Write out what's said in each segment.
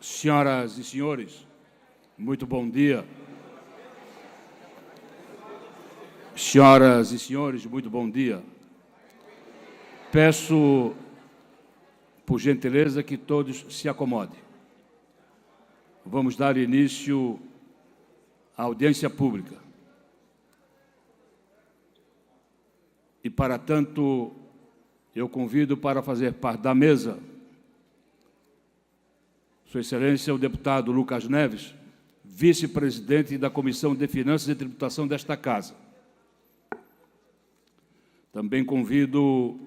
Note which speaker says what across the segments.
Speaker 1: Senhoras e senhores, muito bom dia. Senhoras e senhores, muito bom dia. Peço, por gentileza, que todos se acomodem. Vamos dar início à audiência pública. E, para tanto, eu convido para fazer parte da mesa Sua Excelência, o deputado Lucas Neves, vice-presidente da Comissão de Finanças e Tributação desta Casa. Também convido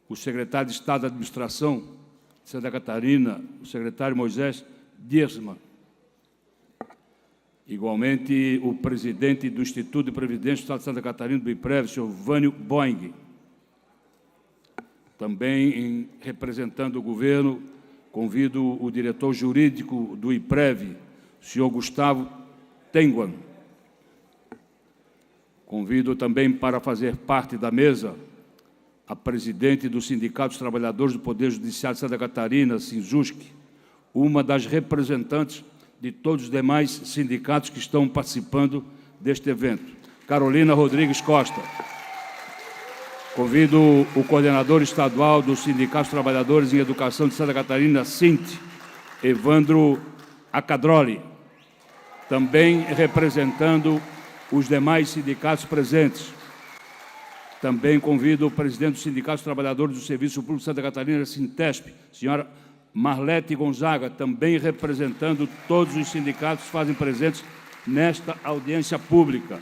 Speaker 1: o secretário de Estado da Administração de Santa Catarina, o secretário Moisés Diersman. Igualmente, o presidente do Instituto de Previdência do Estado de Santa Catarina, do IPREV, o senhor Vânio Boing. Também, representando o governo, convido o diretor jurídico do IPREV, o senhor Gustavo Tenguan. Convido também para fazer parte da mesa a presidente do Sindicato dos Trabalhadores do Poder Judiciário de Santa Catarina, Sinjusc, uma das representantes de todos os demais sindicatos que estão participando deste evento, Carolina Rodrigues Costa. Convido o coordenador estadual do Sindicato dos Trabalhadores em Educação de Santa Catarina, SINT, Evandro Acadroli, também representando os demais sindicatos presentes. Também convido o presidente do Sindicato dos Trabalhadores do Serviço Público de Santa Catarina, Sintesp, senhora Marlete Gonzaga, também representando todos os sindicatos que fazem presentes nesta audiência pública.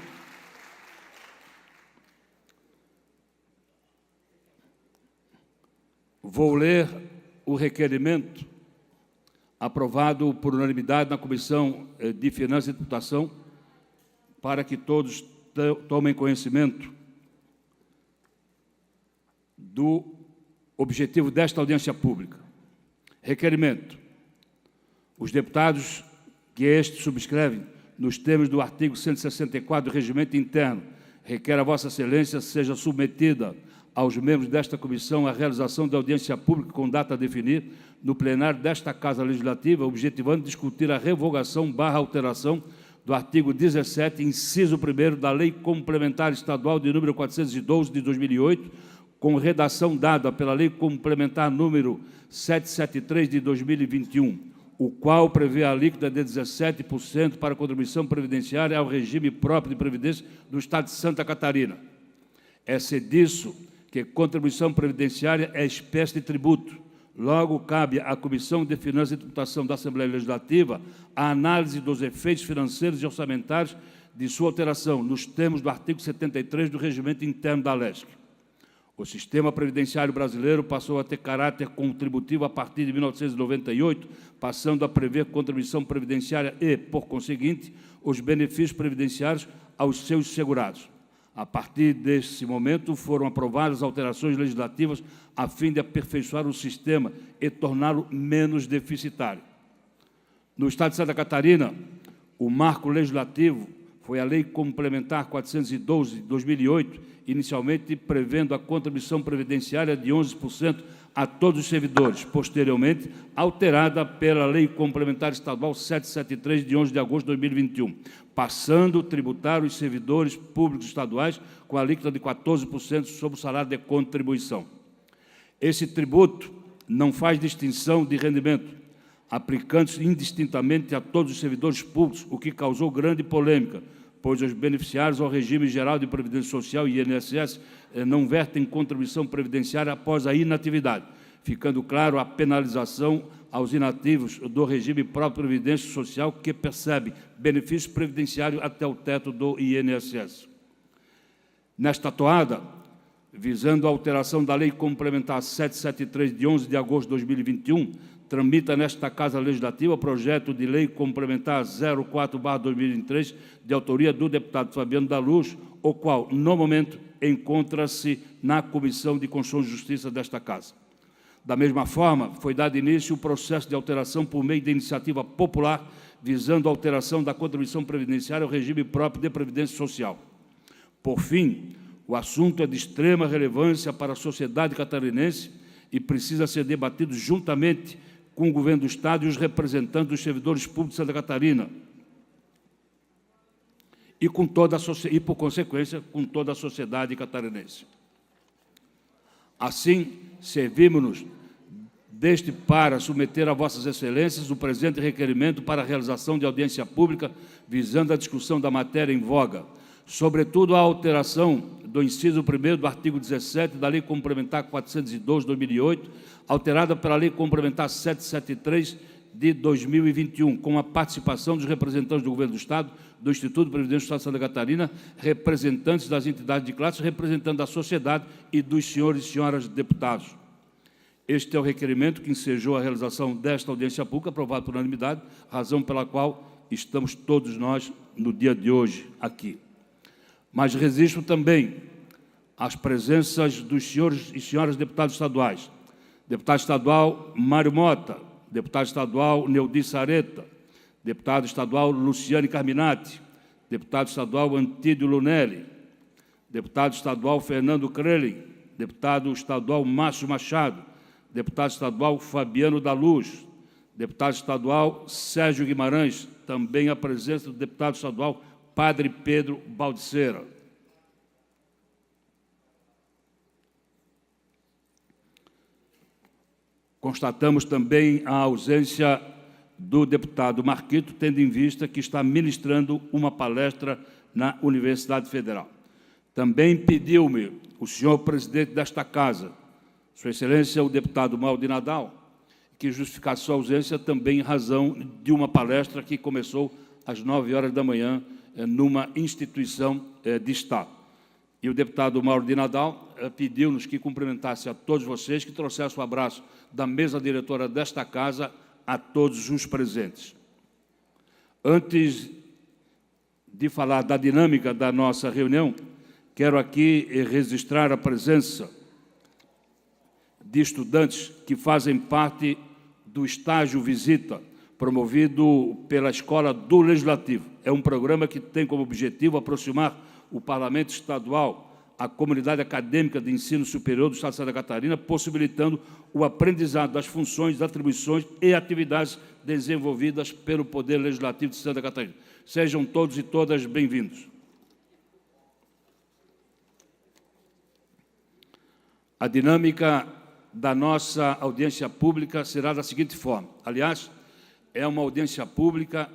Speaker 1: Vou ler o requerimento aprovado por unanimidade na Comissão de Finanças e Tributação para que todos tomem conhecimento do objetivo desta audiência pública. Requerimento. Os deputados que este subscrevem, nos termos do artigo 164 do Regimento Interno, requer a Vossa Excelência seja submetida aos membros desta comissão a realização da audiência pública com data a definir no plenário desta Casa Legislativa, objetivando discutir a revogação/alteração do artigo 17, inciso 1º da Lei Complementar Estadual de número 412 de 2008, com redação dada pela Lei Complementar número 773 de 2021, o qual prevê a alíquota de 17% para a contribuição previdenciária ao regime próprio de previdência do Estado de Santa Catarina. É disso que contribuição previdenciária é espécie de tributo. Logo, cabe à Comissão de Finanças e Tributação da Assembleia Legislativa a análise dos efeitos financeiros e orçamentários de sua alteração, nos termos do artigo 73 do Regimento Interno da LESC. O sistema previdenciário brasileiro passou a ter caráter contributivo a partir de 1998, passando a prever contribuição previdenciária e, por conseguinte, os benefícios previdenciários aos seus segurados. A partir desse momento, foram aprovadas alterações legislativas a fim de aperfeiçoar o sistema e torná-lo menos deficitário. No Estado de Santa Catarina, o marco legislativo foi a Lei Complementar 412 de 2008, inicialmente prevendo a contribuição previdenciária de 11% a todos os servidores, posteriormente alterada pela Lei Complementar Estadual 773 de 11 de agosto de 2021, passando a tributar os servidores públicos estaduais com a alíquota de 14% sobre o salário de contribuição. Esse tributo não faz distinção de rendimento, aplicando-se indistintamente a todos os servidores públicos, o que causou grande polêmica, pois os beneficiários ao regime geral de previdência social e INSS não vertem contribuição previdenciária após a inatividade, ficando claro a penalização aos inativos do regime próprio de previdência social que percebe benefício previdenciário até o teto do INSS. Nesta toada, visando a alteração da Lei Complementar 773 de 11 de agosto de 2021, tramita nesta Casa Legislativa o projeto de Lei Complementar 04/2023, de autoria do deputado Fabiano da Luz, o qual, no momento, encontra-se na Comissão de Constituição e Justiça desta Casa. Da mesma forma, foi dado início o processo de alteração por meio de iniciativa popular, visando a alteração da contribuição previdenciária ao regime próprio de previdência social. Por fim, o assunto é de extrema relevância para a sociedade catarinense e precisa ser debatido juntamente com o governo do Estado e os representantes dos servidores públicos de Santa Catarina e, por consequência, com toda a sociedade catarinense. Assim, servimos-nos deste para submeter a vossas excelências o presente requerimento para a realização de audiência pública visando a discussão da matéria em voga, sobretudo a alteração do inciso 1º do artigo 17 da Lei Complementar 412 de 2008, alterada pela Lei Complementar 773 de 2021, com a participação dos representantes do Governo do Estado, do Instituto de Previdência do Estado de Santa Catarina, representantes das entidades de classe, representantes da sociedade e dos senhores e senhoras deputados. Este é o requerimento que ensejou a realização desta audiência pública, aprovado por unanimidade, razão pela qual estamos todos nós, no dia de hoje, aqui. Mas registro também as presenças dos senhores e senhoras deputados estaduais. Deputado estadual Mário Mota, deputado estadual Neudi Sareta, deputado estadual Luciane Carminati, deputado estadual Antídio Lunelli, deputado estadual Fernando Krelin, deputado estadual Márcio Machado, deputado estadual Fabiano da Luz, deputado estadual Sérgio Guimarães, também a presença do deputado estadual Padre Pedro Baldiceira. Constatamos também a ausência do deputado Marquito, tendo em vista que está ministrando uma palestra na Universidade Federal. Também pediu-me o senhor presidente desta Casa, Sua Excelência, o deputado Mauro de Nadal, que justificasse sua ausência também em razão de uma palestra que começou às 9 horas da manhã numa instituição de Estado. E o deputado Mauro de Nadal pediu-nos que cumprimentasse a todos vocês, que trouxesse o abraço da mesa diretora desta Casa a todos os presentes. Antes de falar da dinâmica da nossa reunião, quero aqui registrar a presença de estudantes que fazem parte do estágio Visita, promovido pela Escola do Legislativo. É um programa que tem como objetivo aproximar o Parlamento Estadual à comunidade acadêmica de ensino superior do Estado de Santa Catarina, possibilitando o aprendizado das funções, atribuições e atividades desenvolvidas pelo Poder Legislativo de Santa Catarina. Sejam todos e todas bem-vindos. A dinâmica da nossa audiência pública será da seguinte forma. Aliás, é uma audiência pública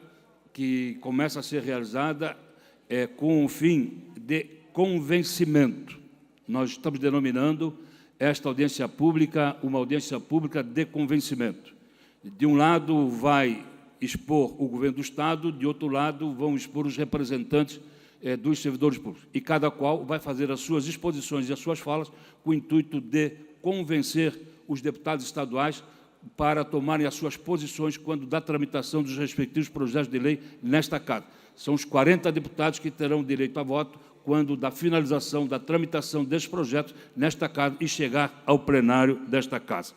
Speaker 1: que começa a ser realizada com o fim de convencimento. Nós estamos denominando esta audiência pública uma audiência pública de convencimento. De um lado vai expor o governo do Estado, de outro lado vão expor os representantes dos servidores públicos. E cada qual vai fazer as suas exposições e as suas falas com o intuito de convencer os deputados estaduais para tomarem as suas posições quando da tramitação dos respectivos projetos de lei nesta Casa. São os 40 deputados que terão direito a voto quando da finalização da tramitação desses projetos nesta Casa e chegar ao plenário desta Casa.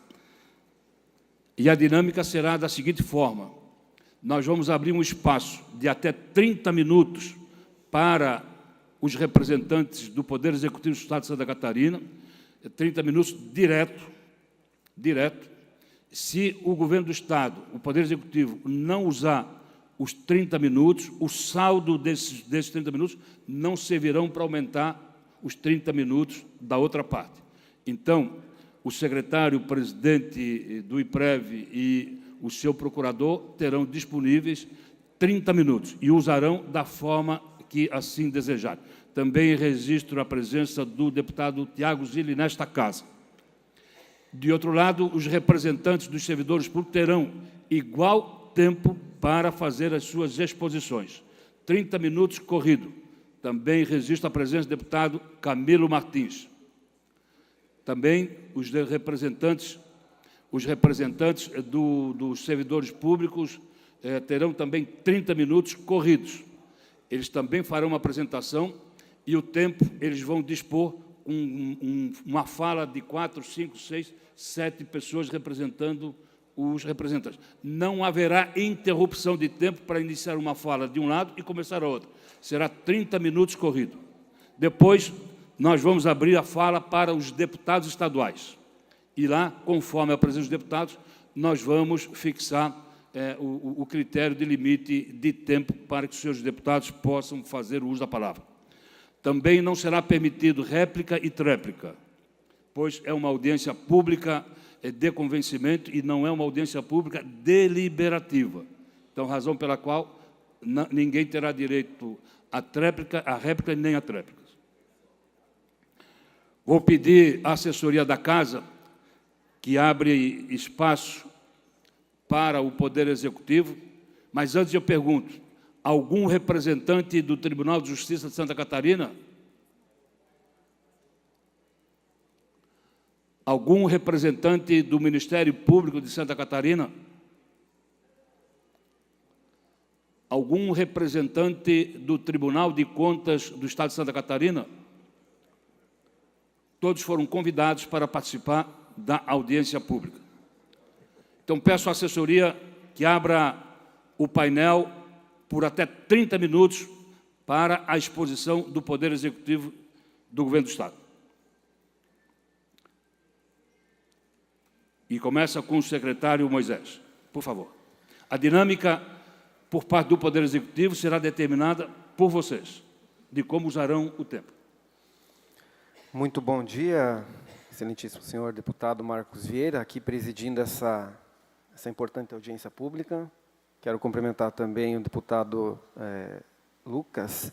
Speaker 1: E a dinâmica será da seguinte forma. Nós vamos abrir um espaço de até 30 minutos para os representantes do Poder Executivo do Estado de Santa Catarina, 30 minutos direto. Se o governo do Estado, o Poder Executivo, não usar os 30 minutos, o saldo desses 30 minutos não servirão para aumentar os 30 minutos da outra parte. Então, o secretário, o presidente do IPREV e o seu procurador terão disponíveis 30 minutos e usarão da forma que assim desejarem. Também registro a presença do deputado Tiago Zilli nesta Casa. De outro lado, os representantes dos servidores públicos terão igual tempo para fazer as suas exposições. 30 minutos corrido. Também registro a presença do deputado Camilo Martins. Também os representantes dos servidores públicos terão também 30 minutos corridos. Eles também farão uma apresentação e o tempo eles vão dispor uma fala de 4, 5, 6, 7 pessoas representando os representantes. Não haverá interrupção de tempo para iniciar uma fala de um lado e começar a outra. Será 30 minutos corrido. Depois, nós vamos abrir a fala para os deputados estaduais. E lá, conforme a presença dos deputados, nós vamos fixar o critério de limite de tempo para que os senhores deputados possam fazer o uso da palavra. Também não será permitido réplica e tréplica, pois é uma audiência pública de convencimento e não é uma audiência pública deliberativa. Então, razão pela qual ninguém terá direito à tréplica, à réplica nem à tréplica. Vou pedir à assessoria da Casa que abre espaço para o Poder Executivo, mas antes eu pergunto, algum representante do Tribunal de Justiça de Santa Catarina? Algum representante do Ministério Público de Santa Catarina? Algum representante do Tribunal de Contas do Estado de Santa Catarina? Todos foram convidados para participar da audiência pública. Então, peço à assessoria que abra o painel por até 30 minutos para a exposição do Poder Executivo do Governo do Estado. E começa com o secretário Moisés, por favor. A dinâmica, por parte do Poder Executivo, será determinada por vocês, de como usarão o tempo.
Speaker 2: Muito bom dia, excelentíssimo senhor deputado Marcos Vieira, aqui presidindo essa importante audiência pública. Quero cumprimentar também o deputado Lucas,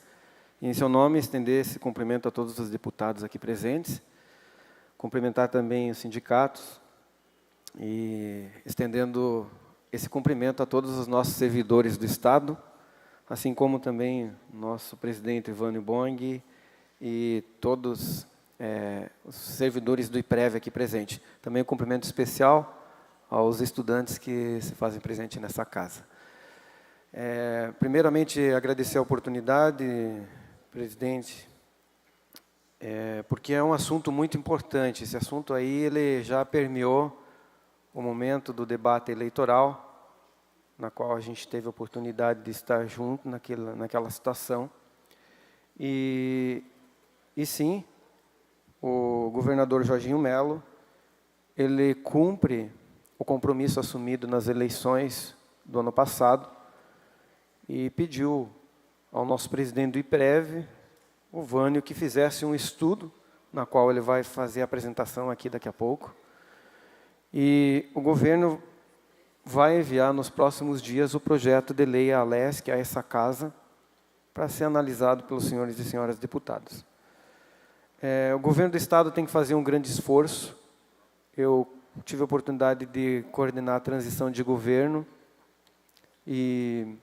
Speaker 2: e, em seu nome, estender esse cumprimento a todos os deputados aqui presentes. Cumprimentar também os sindicatos e estendendo esse cumprimento a todos os nossos servidores do Estado, assim como também nosso presidente Ivânio Bong e todos os servidores do IPREV aqui presentes. Também um cumprimento especial aos estudantes que se fazem presente nessa casa. Primeiramente, agradecer a oportunidade, presidente, porque é um assunto muito importante. Esse assunto aí ele já permeou o momento do debate eleitoral, na qual a gente teve a oportunidade de estar junto naquela situação. E sim, o governador Jorginho Melo, ele cumpre o compromisso assumido nas eleições do ano passado e pediu ao nosso presidente do IPREV, o Vânio, que fizesse um estudo, na qual ele vai fazer a apresentação aqui daqui a pouco. E o governo vai enviar nos próximos dias o projeto de lei à ALESC, a essa casa, para ser analisado pelos senhores e senhoras deputados. O governo do Estado tem que fazer um grande esforço. Eu tive a oportunidade de coordenar a transição de governo e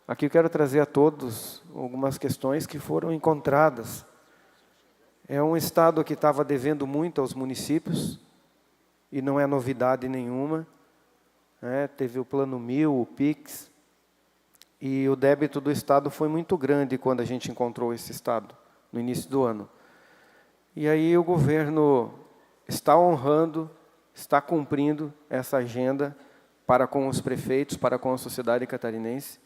Speaker 2: aqui eu quero trazer a todos algumas questões que foram encontradas. É um Estado que estava devendo muito aos municípios, e não é novidade nenhuma. Teve o Plano 1000, o PIX, e o débito do Estado foi muito grande quando a gente encontrou esse Estado, no início do ano. E aí o governo está honrando, está cumprindo essa agenda para com os prefeitos, para com a sociedade catarinense,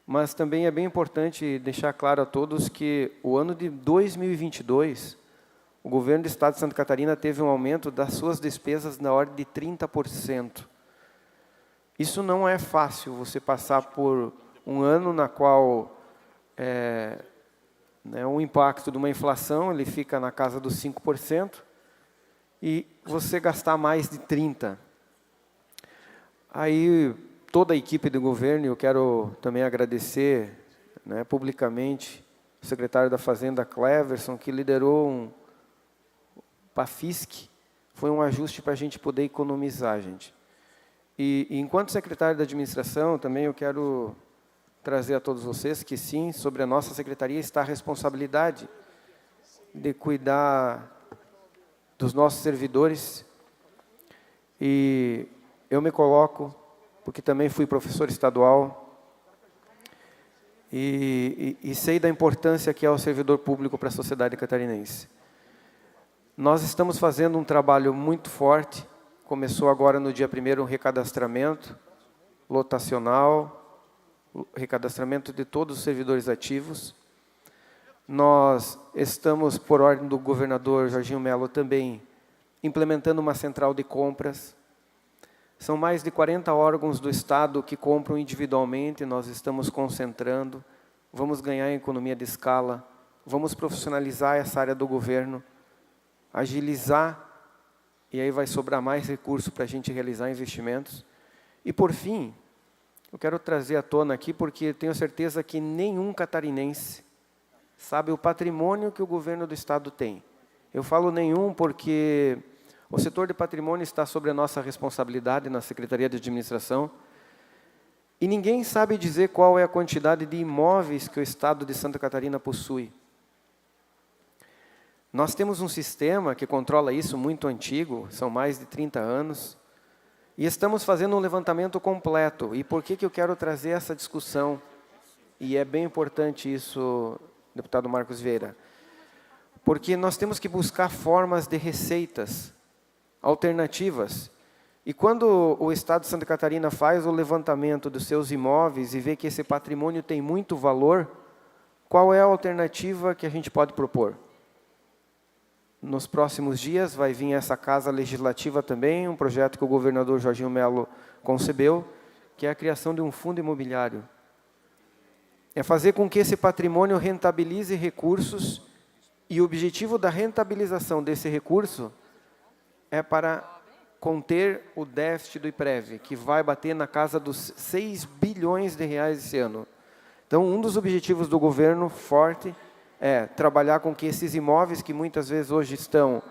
Speaker 2: mas também é bem importante deixar claro a todos que o ano de 2022, o governo do Estado de Santa Catarina teve um aumento das suas despesas na ordem de 30%. Isso não é fácil, você passar por um ano na qual o impacto de uma inflação ele fica na casa dos 5%, e você gastar mais de 30%. Aí, toda a equipe do governo, eu quero também agradecer publicamente o secretário da Fazenda, Cleverson, que liderou um PAFISC, foi um ajuste para a gente poder economizar, gente. E enquanto secretário da administração, também eu quero trazer a todos vocês que sim, sobre a nossa secretaria está a responsabilidade de cuidar dos nossos servidores. E eu me coloco, porque também fui professor estadual, e sei da importância que é o servidor público para a sociedade catarinense. Nós estamos fazendo um trabalho muito forte. Começou agora no dia 1º um recadastramento lotacional, recadastramento de todos os servidores ativos. Nós estamos, por ordem do governador Jorginho Melo, também implementando uma central de compras. São mais de 40 órgãos do Estado que compram individualmente, nós estamos concentrando, vamos ganhar em economia de escala, vamos profissionalizar essa área do governo, agilizar, e aí vai sobrar mais recurso para a gente realizar investimentos. E, por fim, eu quero trazer à tona aqui, porque tenho certeza que nenhum catarinense sabe o patrimônio que o governo do Estado tem. Eu falo nenhum porque o setor de patrimônio está sob a nossa responsabilidade na Secretaria de Administração, e ninguém sabe dizer qual é a quantidade de imóveis que o Estado de Santa Catarina possui. Nós temos um sistema que controla isso muito antigo, são mais de 30 anos, e estamos fazendo um levantamento completo. E por que eu quero trazer essa discussão? E é bem importante isso, deputado Marcos Vieira. Porque nós temos que buscar formas de receitas alternativas. E quando o Estado de Santa Catarina faz o levantamento dos seus imóveis e vê que esse patrimônio tem muito valor, qual é a alternativa que a gente pode propor? Nos próximos dias vai vir essa Casa Legislativa também, um projeto que o governador Jorginho Melo concebeu, que é a criação de um fundo imobiliário. É fazer com que esse patrimônio rentabilize recursos, e o objetivo da rentabilização desse recurso é para conter o déficit do IPREV, que vai bater na casa dos 6 bilhões de reais esse ano. Então, um dos objetivos do governo forte é trabalhar com que esses imóveis, que muitas vezes hoje estão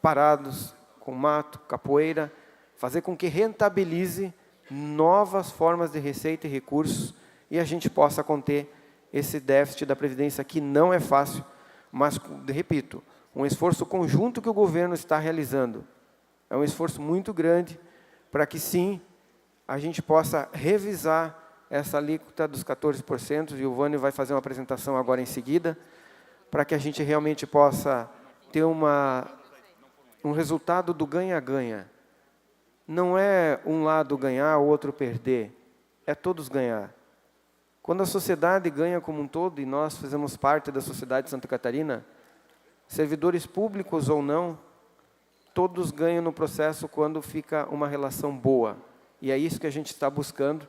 Speaker 2: parados, com mato, capoeira, fazer com que rentabilize novas formas de receita e recursos, e a gente possa conter esse déficit da Previdência, que não é fácil, mas, repito, um esforço conjunto que o governo está realizando. É um esforço muito grande para que, sim, a gente possa revisar essa alíquota dos 14%, e o Vânio vai fazer uma apresentação agora em seguida, para que a gente realmente possa ter um resultado do ganha-ganha. Não é um lado ganhar, o outro perder, é todos ganhar. Quando a sociedade ganha como um todo, e nós fazemos parte da sociedade de Santa Catarina, servidores públicos ou não, todos ganham no processo quando fica uma relação boa. E é isso que a gente está buscando.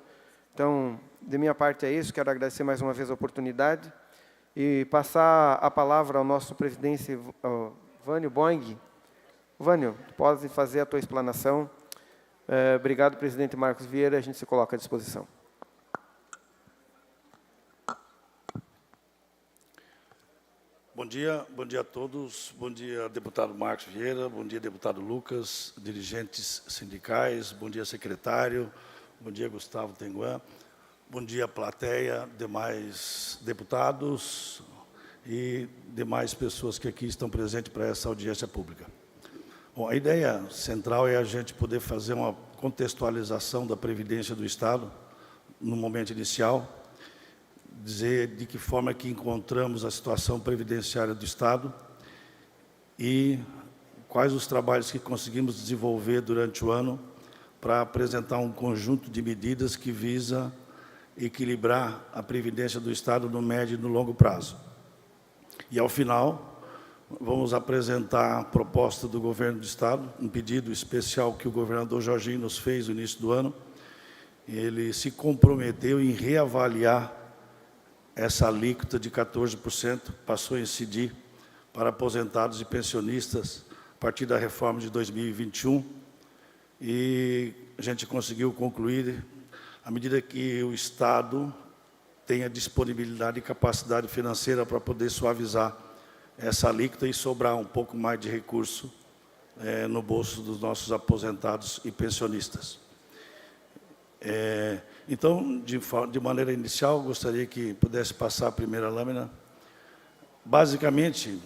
Speaker 2: Então, de minha parte é isso, quero agradecer mais uma vez a oportunidade e passar a palavra ao nosso presidente, Vânio Boing. Vânio, pode fazer a tua explanação. Obrigado, presidente Marcos Vieira, a gente se coloca à disposição.
Speaker 3: Bom dia a todos, bom dia deputado Marcos Vieira, bom dia deputado Lucas, dirigentes sindicais, bom dia secretário, bom dia Gustavo Tenguan, bom dia plateia, demais deputados e demais pessoas que aqui estão presentes para essa audiência pública. Bom, a ideia central é a gente poder fazer uma contextualização da Previdência do Estado no momento inicial, dizer de que forma que encontramos a situação previdenciária do Estado e quais os trabalhos que conseguimos desenvolver durante o ano para apresentar um conjunto de medidas que visa equilibrar a Previdência do Estado no médio e no longo prazo. E, ao final, vamos apresentar a proposta do Governo do Estado, um pedido especial que o governador Jorginho nos fez no início do ano. Ele se comprometeu em reavaliar essa alíquota de 14%, passou a incidir para aposentados e pensionistas a partir da reforma de 2021, e a gente conseguiu concluir à medida que o Estado tenha disponibilidade e capacidade financeira para poder suavizar essa alíquota e sobrar um pouco mais de recurso no bolso dos nossos aposentados e pensionistas. Então, de maneira inicial, gostaria que pudesse passar a primeira lâmina. Basicamente,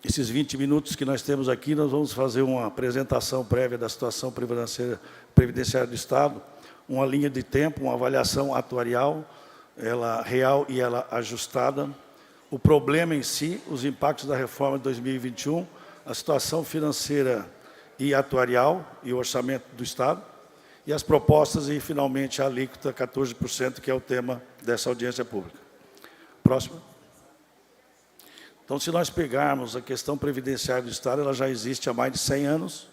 Speaker 3: esses 20 minutos que nós temos aqui, nós vamos fazer uma apresentação prévia da situação previdenciária do Estado, uma linha de tempo, uma avaliação atuarial, ela real e ela ajustada, o problema em si, os impactos da reforma de 2021, a situação financeira e atuarial e o orçamento do Estado, e as propostas e, finalmente, a alíquota 14%, que é o tema dessa audiência pública. Próximo. Então, se nós pegarmos a questão previdenciária do Estado, ela já existe há mais de 100 anos.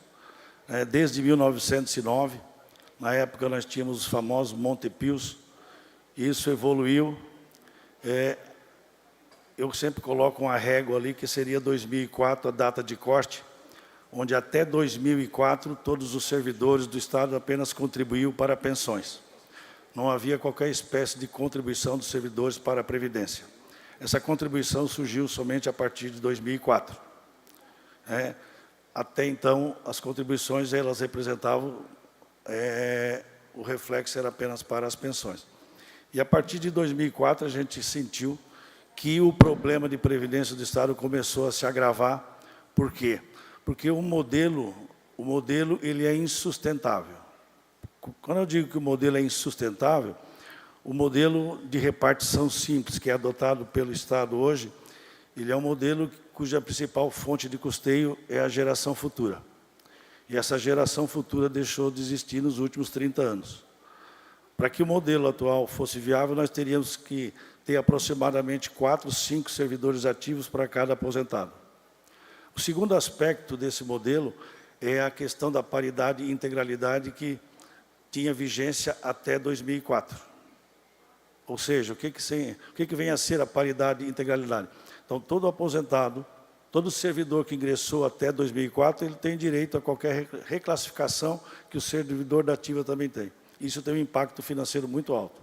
Speaker 3: desde 1909. Na época, nós tínhamos os famosos Montepios, e isso evoluiu. Eu sempre coloco uma régua ali, que seria 2004, a data de corte, onde até 2004, todos os servidores do Estado apenas contribuíam para pensões. Não havia qualquer espécie de contribuição dos servidores para a Previdência. Essa contribuição surgiu somente a partir de 2004. Até então, as contribuições, elas representavam, o reflexo era apenas para as pensões. E a partir de 2004, a gente sentiu que o problema de previdência do Estado começou a se agravar. Por quê? Porque o modelo ele é insustentável. Quando eu digo que o modelo é insustentável, o modelo de repartição simples que é adotado pelo Estado hoje, ele é um modelo cuja principal fonte de custeio é a geração futura. E essa geração futura deixou de existir nos últimos 30 anos. Para que o modelo atual fosse viável, nós teríamos que ter aproximadamente 4, 5 servidores ativos para cada aposentado. O segundo aspecto desse modelo é a questão da paridade e integralidade que tinha vigência até 2004. Ou seja, o que vem a ser a paridade e integralidade? Então, todo aposentado, todo servidor que ingressou até 2004, ele tem direito a qualquer reclassificação que o servidor da ativa também tem. Isso tem um impacto financeiro muito alto.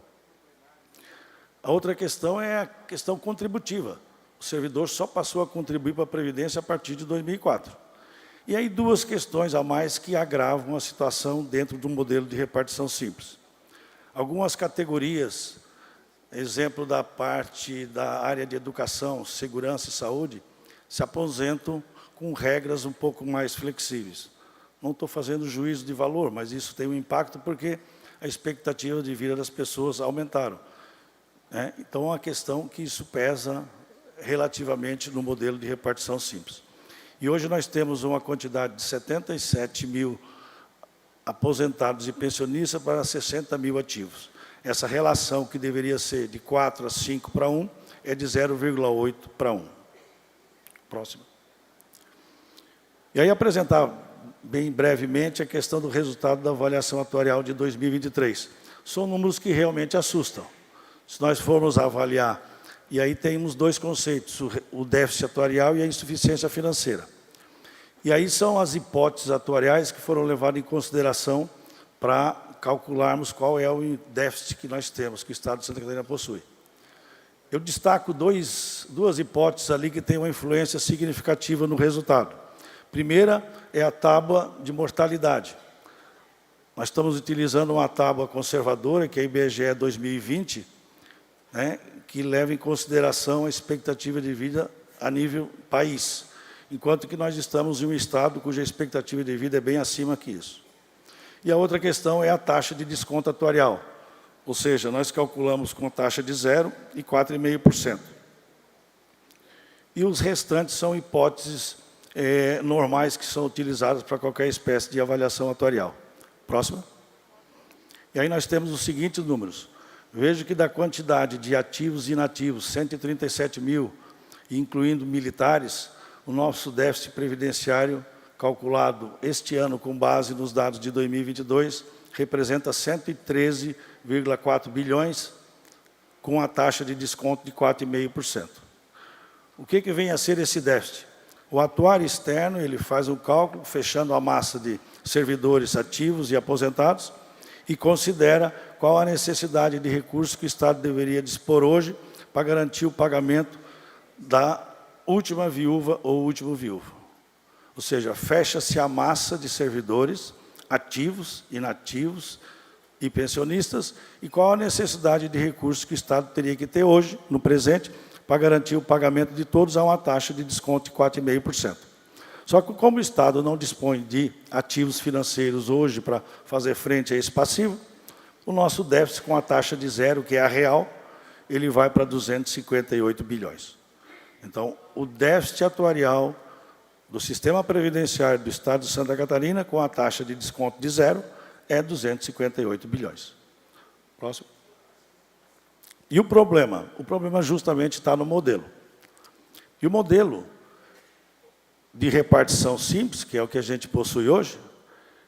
Speaker 3: A outra questão é a questão contributiva. O servidor só passou a contribuir para a Previdência a partir de 2004. E aí duas questões a mais que agravam a situação dentro do modelo de repartição simples. Algumas categorias, exemplo da parte da área de educação, segurança e saúde, se aposentam com regras um pouco mais flexíveis. Não estou fazendo juízo de valor, mas isso tem um impacto porque a expectativa de vida das pessoas aumentaram. Então, é uma questão que isso pesa relativamente no modelo de repartição simples. E hoje nós temos uma quantidade de 77 mil aposentados e pensionistas para 60 mil ativos. Essa relação, que deveria ser de 4 a 5 para 1, é de 0,8 para 1. Próximo. E aí apresentar bem brevemente a questão do resultado da avaliação atuarial de 2023. São números que realmente assustam. Se nós formos avaliar, e aí temos dois conceitos, o déficit atuarial e a insuficiência financeira. E aí são as hipóteses atuariais que foram levadas em consideração para calcularmos qual é o déficit que nós temos, que o Estado de Santa Catarina possui. Eu destaco duas hipóteses ali que têm uma influência significativa no resultado. Primeira é a tábua de mortalidade. Nós estamos utilizando uma tábua conservadora, que é a IBGE 2020, que leva em consideração a expectativa de vida a nível país, enquanto que nós estamos em um estado cuja expectativa de vida é bem acima que isso. E a outra questão é a taxa de desconto atuarial, ou seja, nós calculamos com taxa de 0 e 4,5%. E os restantes são hipóteses normais que são utilizadas para qualquer espécie de avaliação atuarial. Próximo. E aí nós temos os seguintes números. Vejo que da quantidade de ativos e inativos, 137 mil, incluindo militares, o nosso déficit previdenciário, calculado este ano com base nos dados de 2022, representa 113,4 bilhões, com a taxa de desconto de 4,5%. O que vem a ser esse déficit? O atuário externo, ele faz um cálculo, fechando a massa de servidores ativos e aposentados, e considera qual a necessidade de recursos que o Estado deveria dispor hoje para garantir o pagamento da última viúva ou último viúvo. Ou seja, fecha-se a massa de servidores ativos, inativos e pensionistas, e qual a necessidade de recursos que o Estado teria que ter hoje, no presente, para garantir o pagamento de todos a uma taxa de desconto de 4,5%. Só que, como o Estado não dispõe de ativos financeiros hoje para fazer frente a esse passivo, o nosso déficit com a taxa de 0, que é a real, ele vai para 258 bilhões. Então, o déficit atuarial do sistema previdenciário do Estado de Santa Catarina, com a taxa de desconto de 0, é 258 bilhões. Próximo. E o problema? O problema justamente está no modelo. E o modelo de repartição simples, que é o que a gente possui hoje,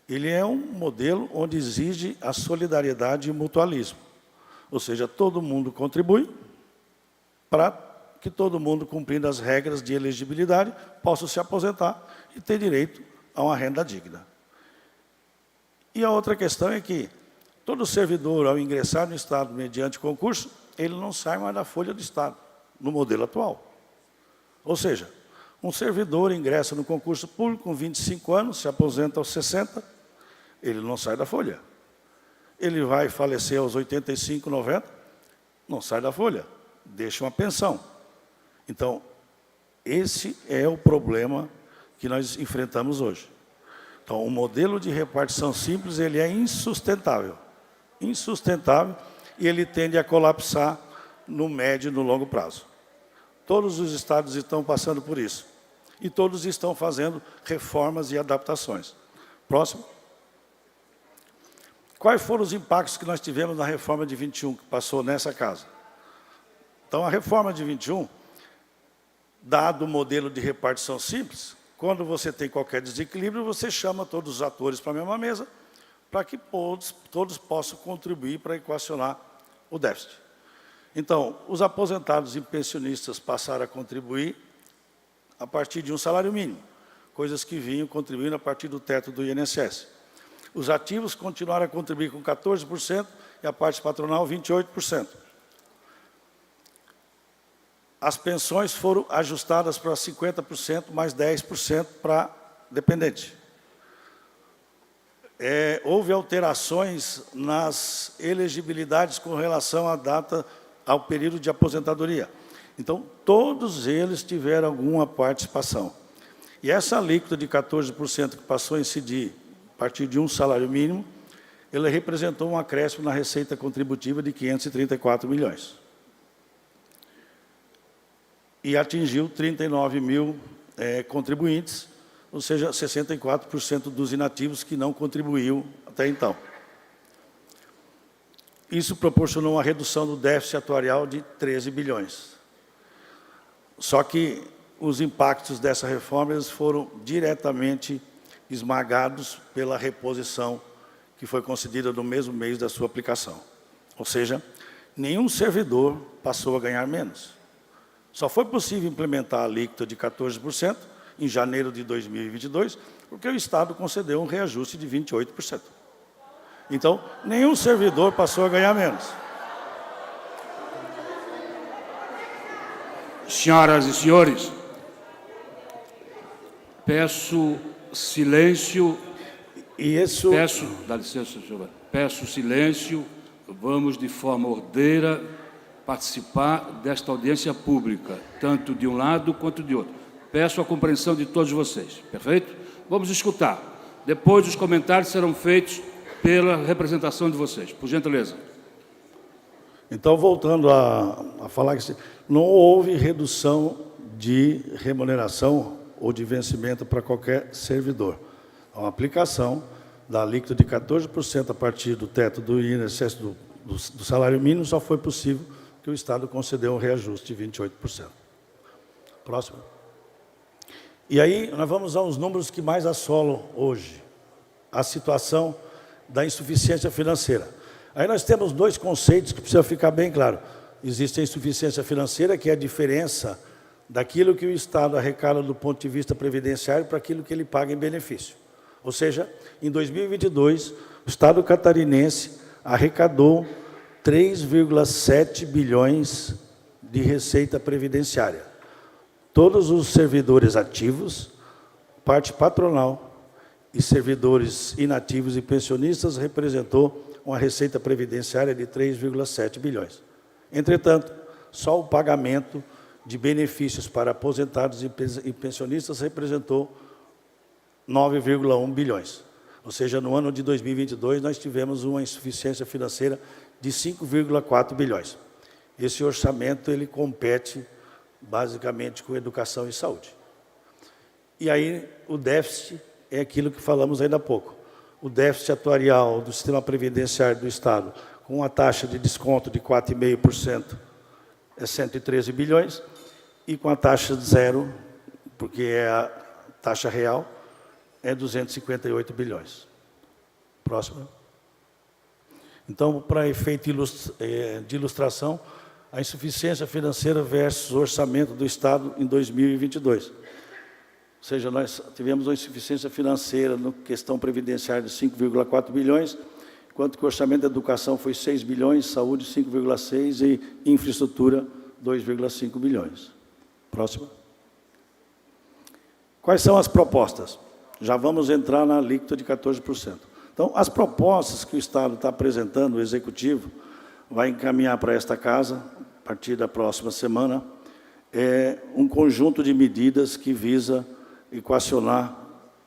Speaker 3: ele é um modelo onde exige a solidariedade e o mutualismo. Ou seja, todo mundo contribui para que todo mundo, cumprindo as regras de elegibilidade, possa se aposentar e ter direito a uma renda digna. E a outra questão é que todo servidor, ao ingressar no Estado mediante concurso, ele não sai mais da folha do Estado, no modelo atual. Ou seja, um servidor ingressa no concurso público com 25 anos, se aposenta aos 60, ele não sai da folha. Ele vai falecer aos 85, 90, não sai da folha, deixa uma pensão. Então, esse é o problema que nós enfrentamos hoje. Então, o modelo de repartição simples, ele é insustentável. Insustentável, e ele tende a colapsar no médio e no longo prazo. Todos os estados estão passando por isso. E todos estão fazendo reformas e adaptações. Próximo. Quais foram os impactos que nós tivemos na reforma de 21, que passou nessa casa? Então, a reforma de 21, dado o modelo de repartição simples, quando você tem qualquer desequilíbrio, você chama todos os atores para a mesma mesa, para que todos possam contribuir para equacionar o déficit. Então, os aposentados e pensionistas passaram a contribuir a partir de um salário mínimo, coisas que vinham contribuindo a partir do teto do INSS. Os ativos continuaram a contribuir com 14% e a parte patronal 28%. As pensões foram ajustadas para 50%, mais 10% para dependente. Houve alterações nas elegibilidades com relação à data, ao período de aposentadoria. Então, todos eles tiveram alguma participação. E essa alíquota de 14% que passou a incidir a partir de um salário mínimo, ela representou um acréscimo na receita contributiva de 534 milhões. E atingiu 39 mil contribuintes, ou seja, 64% dos inativos que não contribuíam até então. Isso proporcionou uma redução do déficit atuarial de 13 bilhões. Só que os impactos dessa reforma eles foram diretamente esmagados pela reposição que foi concedida no mesmo mês da sua aplicação. Ou seja, nenhum servidor passou a ganhar menos. Só foi possível implementar a alíquota de 14% em janeiro de 2022, porque o Estado concedeu um reajuste de 28%. Então, nenhum servidor passou a ganhar menos.
Speaker 1: Senhoras e senhores, peço silêncio. Dá licença, senhor. Peço silêncio. Vamos, de forma ordeira, participar desta audiência pública, tanto de um lado quanto de outro. Peço a compreensão de todos vocês, perfeito? Vamos escutar. Depois, os comentários serão feitos pela representação de vocês. Por gentileza.
Speaker 3: Então, voltando a falar que não houve redução de remuneração ou de vencimento para qualquer servidor. A aplicação da alíquota de 14% a partir do teto do INSS do salário mínimo só foi possível que o Estado concedeu um reajuste de 28%. Próximo. E aí, nós vamos aos números que mais assolam hoje. A situação da insuficiência financeira. Aí nós temos dois conceitos que precisam ficar bem claro. Existe a insuficiência financeira, que é a diferença daquilo que o Estado arrecada do ponto de vista previdenciário para aquilo que ele paga em benefício. Ou seja, em 2022, o Estado catarinense arrecadou 3,7 bilhões de receita previdenciária. Todos os servidores ativos, parte patronal e servidores inativos e pensionistas representou uma receita previdenciária de 3,7 bilhões. Entretanto, só o pagamento de benefícios para aposentados e pensionistas representou 9,1 bilhões. Ou seja, no ano de 2022, nós tivemos uma insuficiência financeira de 5,4 bilhões. Esse orçamento ele compete basicamente com educação e saúde. E aí, o déficit é aquilo que falamos ainda há pouco. O déficit atuarial do sistema previdenciário do Estado, com uma taxa de desconto de 4,5%, é 113 bilhões, e com a taxa de zero, porque é a taxa real, é 258 bilhões. Próxima. Então, para efeito de ilustração, a insuficiência financeira versus o orçamento do Estado em 2022. Ou seja, nós tivemos uma insuficiência financeira na questão previdenciária de 5,4 bilhões, enquanto que o orçamento da educação foi 6 bilhões, saúde 5,6 e infraestrutura 2,5 bilhões. Próxima. Quais são as propostas? Já vamos entrar na alíquota de 14%. Então, as propostas que o Estado está apresentando, o Executivo vai encaminhar para esta Casa, a partir da próxima semana, é um conjunto de medidas que visa equacionar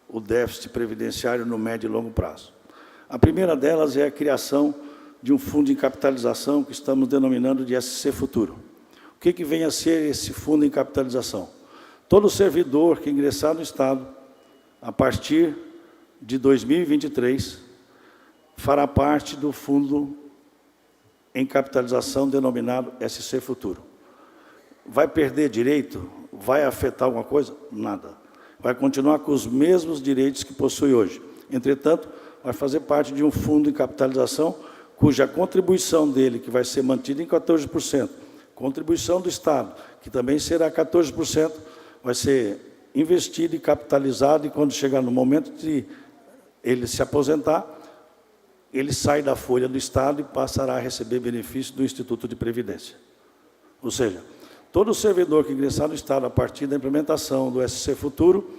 Speaker 3: o déficit previdenciário no médio e longo prazo. A primeira delas é a criação de um fundo de capitalização que estamos denominando de SC Futuro. O que vem a ser esse fundo em capitalização? Todo servidor que ingressar no Estado, a partir de 2023, fará parte do fundo em capitalização denominado SC Futuro. Vai perder direito? Vai afetar alguma coisa? Nada. Vai continuar com os mesmos direitos que possui hoje. Entretanto, vai fazer parte de um fundo em capitalização cuja contribuição dele, que vai ser mantida em 14%, contribuição do Estado, que também será 14%, vai ser investido e capitalizado, e quando chegar no momento de ele se aposentar, ele sai da folha do Estado e passará a receber benefício do Instituto de Previdência. Ou seja, todo servidor que ingressar no Estado a partir da implementação do SC Futuro,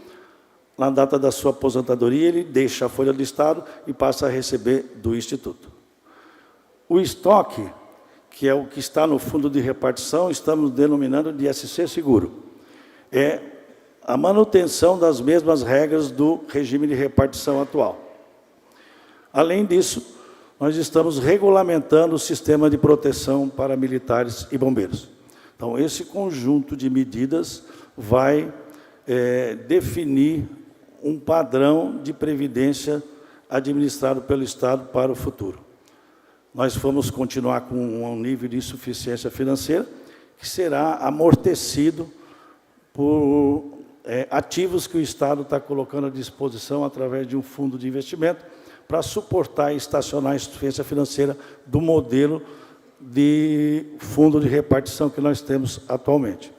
Speaker 3: na data da sua aposentadoria, ele deixa a folha do Estado e passa a receber do Instituto. O estoque, que é o que está no fundo de repartição, estamos denominando de SC Seguro. É a manutenção das mesmas regras do regime de repartição atual. Além disso, nós estamos regulamentando o sistema de proteção para militares e bombeiros. Então, esse conjunto de medidas vai definir um padrão de previdência administrado pelo Estado para o futuro. Nós vamos continuar com um nível de insuficiência financeira que será amortecido por ativos que o Estado está colocando à disposição através de um fundo de investimento para suportar e estacionar a insuficiência financeira do modelo de fundo de repartição que nós temos atualmente.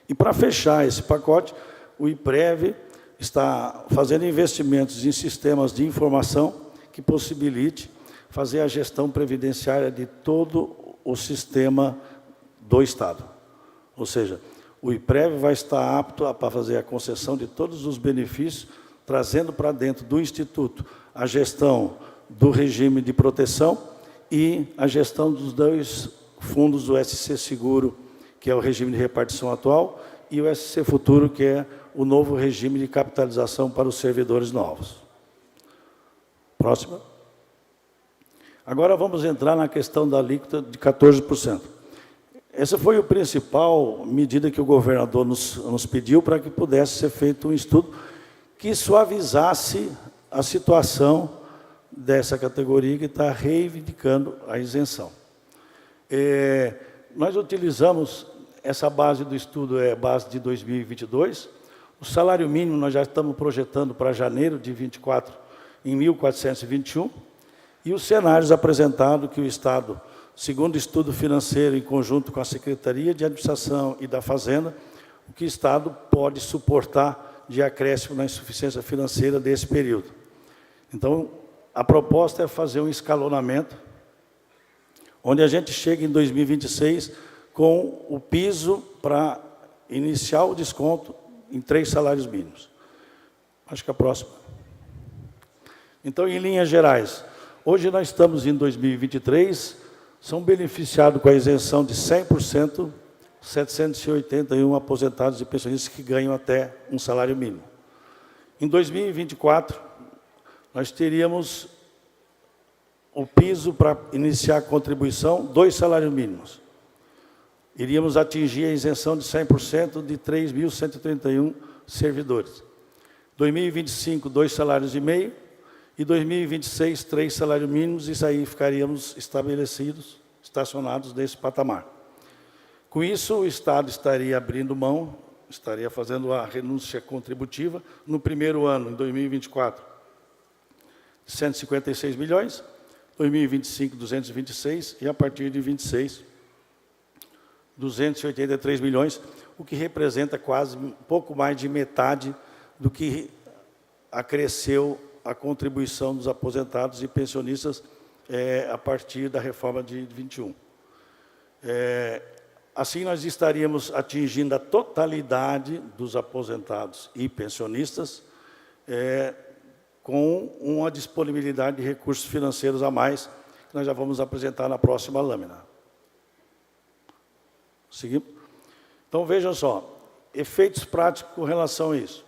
Speaker 3: E para fechar esse pacote, o IPREV está fazendo investimentos em sistemas de informação que possibilite fazer a gestão previdenciária de todo o sistema do Estado. Ou seja, o IPREV vai estar apto para fazer a concessão de todos os benefícios, trazendo para dentro do Instituto a gestão do regime de proteção e a gestão dos dois fundos do SC Seguro, que é o regime de repartição atual, e o SC Futuro, que é o novo regime de capitalização para os servidores novos. Próxima. Agora vamos entrar na questão da alíquota de 14%. Essa foi a principal medida que o governador nos pediu para que pudesse ser feito um estudo que suavizasse a situação dessa categoria que está reivindicando a isenção. Nós utilizamos, essa base do estudo é base de 2022, o salário mínimo nós já estamos projetando para janeiro de 24 em 1.421, e os cenários apresentados que o Estado, segundo estudo financeiro em conjunto com a Secretaria de Administração e da Fazenda, o que o Estado pode suportar de acréscimo na insuficiência financeira desse período. Então, a proposta é fazer um escalonamento, onde a gente chega em 2026 com o piso para iniciar o desconto em 3 salários mínimos. Acho que a próxima. Então, em linhas gerais, hoje nós estamos em 2023, são beneficiados com a isenção de 100%, 781 aposentados e pensionistas que ganham até um salário mínimo. Em 2024, nós teríamos o piso para iniciar a contribuição, 2 salários mínimos. Iríamos atingir a isenção de 100% de 3.131 servidores. 2025, 2 salários e meio, e 2026, 3 salários mínimos, isso aí ficaríamos estabelecidos, estacionados nesse patamar. Com isso, o Estado estaria abrindo mão, estaria fazendo a renúncia contributiva no primeiro ano, em 2024, 156 milhões, 2025, 226, e a partir de 26, 283 milhões, o que representa quase um pouco mais de metade do que acresceu a contribuição dos aposentados e pensionistas a partir da reforma de 21. Assim, nós estaríamos atingindo a totalidade dos aposentados e pensionistas com uma disponibilidade de recursos financeiros a mais, que nós já vamos apresentar na próxima lâmina. Seguimos? Então, vejam só, efeitos práticos com relação a isso.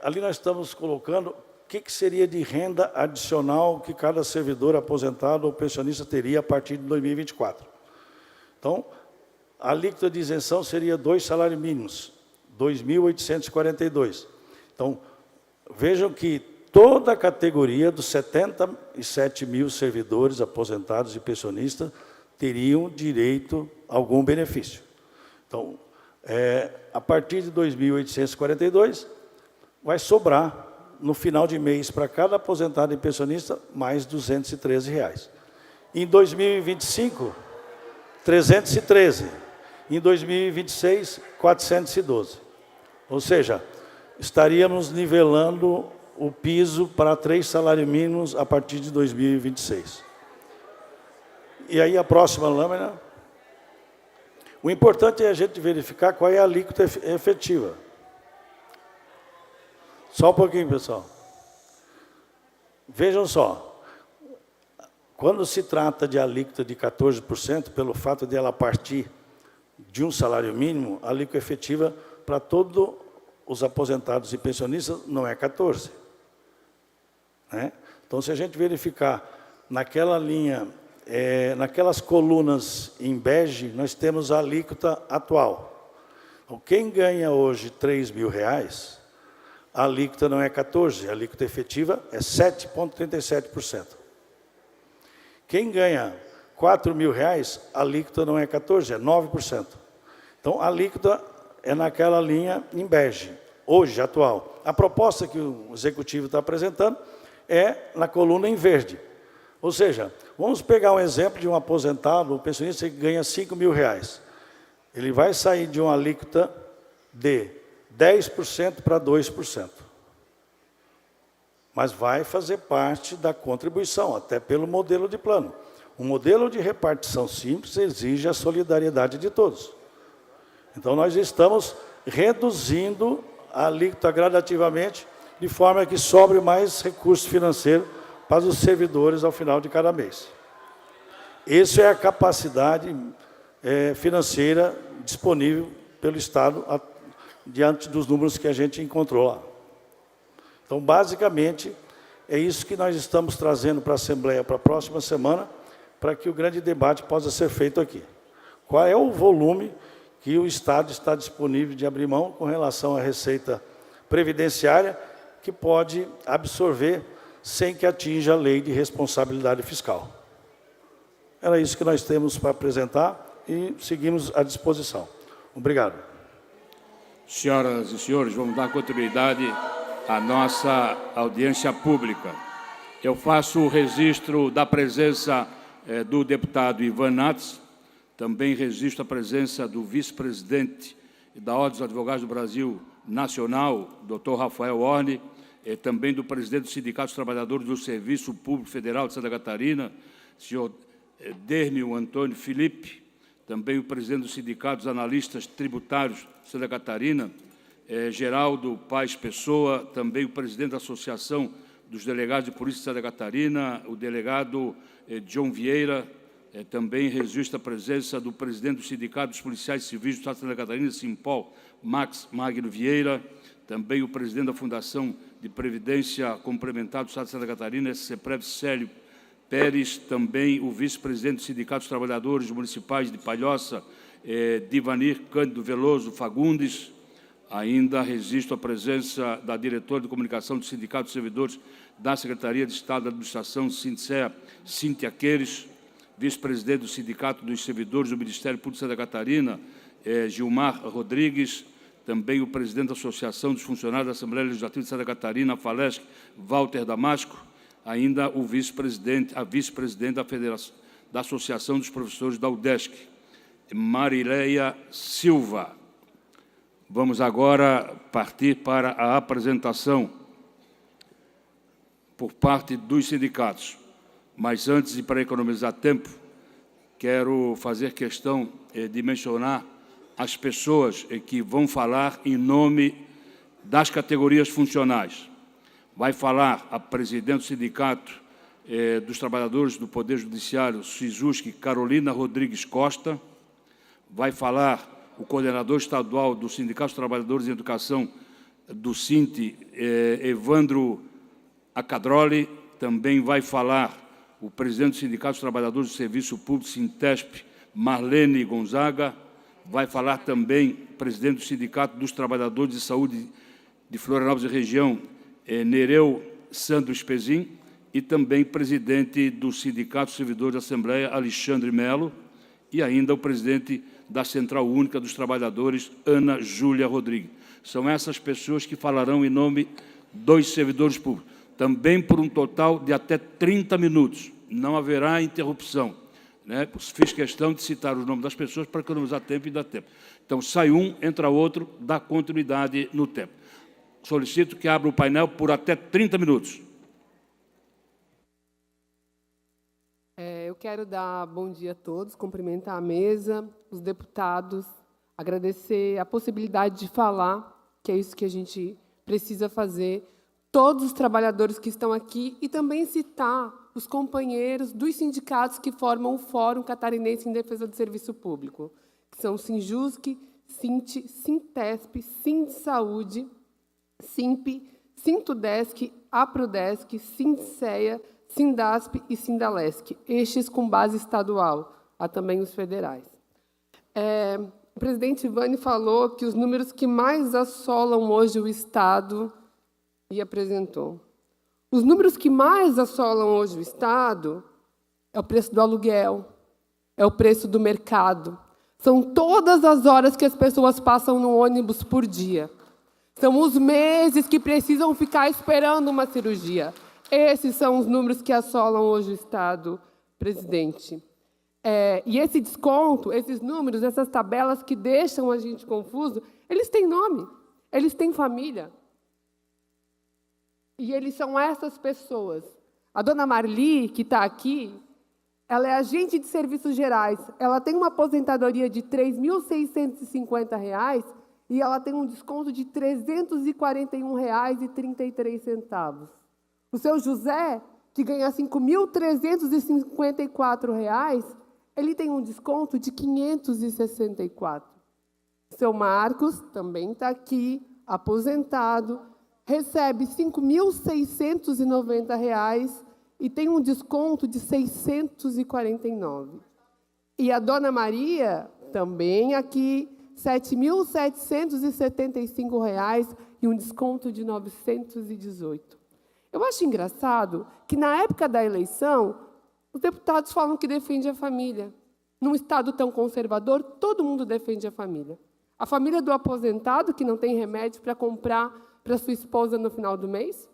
Speaker 3: Ali nós estamos colocando o que seria de renda adicional que cada servidor aposentado ou pensionista teria a partir de 2024. Então, a alíquota de isenção seria 2 salários mínimos, 2.842. Então, vejam que toda a categoria dos 77 mil servidores aposentados e pensionistas teriam direito a algum benefício. Então, a partir de 2.842, vai sobrar, no final de mês, para cada aposentado e pensionista, mais R$ 213. Em 2025, 313. Em 2026, 412. Ou seja, estaríamos nivelando o piso para 3 salários mínimos a partir de 2026. E aí, a próxima lâmina. O importante é a gente verificar qual é a alíquota efetiva. Só um pouquinho, pessoal. Vejam só. Quando se trata de alíquota de 14%, pelo fato de ela partir de um salário mínimo, a alíquota efetiva para todos os aposentados e pensionistas não é 14%. Né? Então, se a gente verificar naquela linha, naquelas colunas em bege, nós temos a alíquota atual. Então, quem ganha hoje R$ 3.000, a alíquota não é 14%, a alíquota efetiva é 7,37%. Quem ganha R$ 4.000, a alíquota não é 14%, é 9%. Então, a alíquota é naquela linha em bege, hoje, atual. A proposta que o Executivo está apresentando é na coluna em verde. Ou seja, vamos pegar um exemplo de um aposentado, um pensionista que ganha R$ 5.000. Ele vai sair de uma alíquota de 10% para 2%. Mas vai fazer parte da contribuição, até pelo modelo de plano. Um modelo de repartição simples exige a solidariedade de todos. Então, nós estamos reduzindo a alíquota gradativamente, de forma que sobre mais recurso financeiro para os servidores ao final de cada mês. Essa é a capacidade financeira disponível pelo Estado diante dos números que a gente encontrou lá. Então, basicamente, é isso que nós estamos trazendo para a Assembleia para a próxima semana, para que o grande debate possa ser feito aqui. Qual é o volume que o Estado está disponível de abrir mão com relação à receita previdenciária, que pode absorver sem que atinja a lei de responsabilidade fiscal. Era isso que nós temos para apresentar e seguimos à disposição. Obrigado.
Speaker 1: Senhoras e senhores, vamos dar continuidade à nossa audiência pública. Eu faço o registro da presença do deputado Ivan Nats, também registro a presença do vice-presidente da Ordem dos Advogados do Brasil Nacional, Dr. Rafael Orne, e também do presidente do Sindicato dos Trabalhadores do Serviço Público Federal de Santa Catarina, senhor Dérmio Antônio Felipe, também o presidente do Sindicato dos Analistas Tributários de Santa Catarina, Geraldo Paes Pessoa, também o presidente da Associação dos Delegados de Polícia de Santa Catarina, o delegado John Vieira, também registro a presença do presidente do Sindicato dos Policiais Civis do Estado de Santa Catarina, Simpol, Max Magno Vieira, também o presidente da Fundação de Previdência Complementar do Estado de Santa Catarina, SCPREV, Célio Pérez, também o vice-presidente do Sindicato dos Trabalhadores Municipais de Palhoça, Divanir Cândido Veloso Fagundes. Ainda registro a presença da diretora de comunicação do Sindicato dos Servidores da Secretaria de Estado da Administração, SINDSEA, Cíntia Queires, vice-presidente do Sindicato dos Servidores do Ministério Público de Santa Catarina, Gilmar Rodrigues, também o presidente da Associação dos Funcionários da Assembleia Legislativa de Santa Catarina, a FALESC, Walter Damasco, ainda o vice-presidente, a vice-presidente da Associação dos Professores da UDESC, Marileia Silva. Vamos agora partir para a apresentação por parte dos sindicatos. Mas antes, e para economizar tempo, quero fazer questão de mencionar as pessoas que vão falar em nome das categorias funcionais. Vai falar a presidente do Sindicato dos Trabalhadores do Poder Judiciário, SISUSC, Carolina Rodrigues Costa. Vai falar o coordenador estadual do Sindicato dos Trabalhadores em Educação, do SINTE, Evandro Acadroli. Também vai falar o presidente do Sindicato dos Trabalhadores do Serviço Público, Sintesp, Marlene Gonzaga. Vai falar também o presidente do Sindicato dos Trabalhadores de Saúde de Florianópolis e região, Nereu Sandro Spezin, e também presidente do Sindicato dos Servidores da Assembleia, Alexandre Melo, e ainda o presidente da Central Única dos Trabalhadores, Ana Júlia Rodrigues. São essas pessoas que falarão em nome dos servidores públicos, também por um total de até 30 minutos. Não haverá interrupção. Fiz questão de citar os nomes das pessoas para economizar tempo e dar tempo. Então, sai um, entra outro, dá continuidade no tempo. Solicito que abra o painel por até 30 minutos.
Speaker 4: Eu quero dar bom dia a todos, cumprimentar a mesa, os deputados, agradecer a possibilidade de falar, que é isso que a gente precisa fazer, todos os trabalhadores que estão aqui e também citar os companheiros dos sindicatos que formam o Fórum Catarinense em Defesa do Serviço Público, que são o Sinjusc, Sinte, Sintesp, Sindsaúde, Simp, Sintudesc, Aprodesc, Sindceia, Sindasp e Sindalesc, estes com base estadual, há também os federais. O presidente Ivani falou que os números que mais assolam hoje o Estado, e apresentou. Os números que mais assolam hoje o Estado é o preço do aluguel, é o preço do mercado. São todas as horas que as pessoas passam no ônibus por dia. São os meses que precisam ficar esperando uma cirurgia. Esses são os números que assolam hoje o Estado, presidente. E esse desconto, esses números, essas tabelas que deixam a gente confuso, eles têm nome, eles têm família. E eles são essas pessoas. A dona Marli, que está aqui, ela é agente de serviços gerais. Ela tem uma aposentadoria de R$ 3.650 e ela tem um desconto de R$ 341,33. O seu José, que ganha R$ 5.354, ele tem um desconto de R$ 564. Seu Marcos também está aqui, aposentado, recebe R$ 5.690 e tem um desconto de R$ 649. E a dona Maria, também aqui, R$ 7.775 e um desconto de R$ 918. Eu acho engraçado que, na época da eleição, os deputados falam que defendem a família. Num Estado tão conservador, todo mundo defende a família. A família do aposentado, que não tem remédio para comprar para sua esposa no final do mês?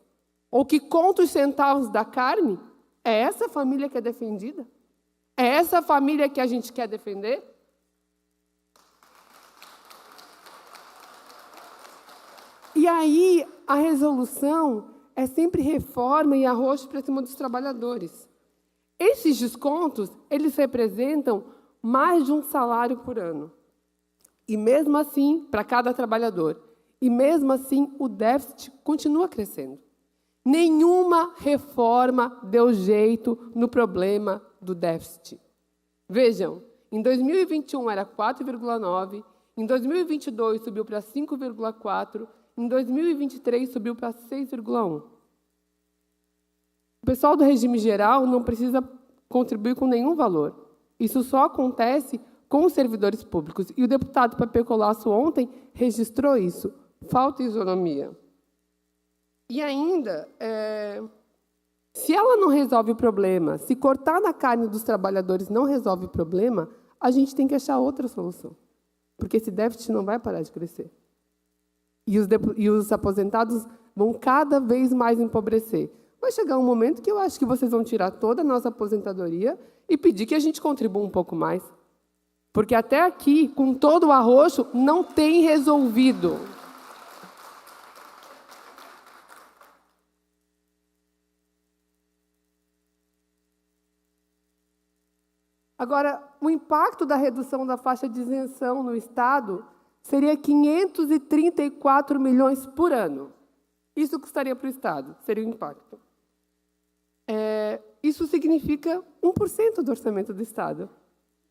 Speaker 4: Ou que conta os centavos da carne? É essa família que é defendida? É essa família que a gente quer defender? E aí, a resolução é sempre reforma e arroz para cima dos trabalhadores. Esses descontos, eles representam mais de um salário por ano. E mesmo assim, para cada trabalhador. E mesmo assim, o déficit continua crescendo. Nenhuma reforma deu jeito no problema do déficit. Vejam, em 2021 era 4,9, em 2022 subiu para 5,4, em 2023 subiu para 6,1. O pessoal do regime geral não precisa contribuir com nenhum valor. Isso só acontece com os servidores públicos. E o deputado Pepe Colasso ontem registrou isso. Falta isonomia. E ainda, se ela não resolve o problema, se cortar na carne dos trabalhadores não resolve o problema, a gente tem que achar outra solução. Porque esse déficit não vai parar de crescer. e os aposentados vão cada vez mais empobrecer. Vai chegar um momento que eu acho que vocês vão tirar toda a nossa aposentadoria e pedir que a gente contribua um pouco mais. Porque até aqui, com todo o arroxo, não tem resolvido. Agora, o impacto da redução da faixa de isenção no Estado seria 534 milhões por ano. Isso custaria para o Estado, seria o impacto. Isso significa 1% do orçamento do Estado,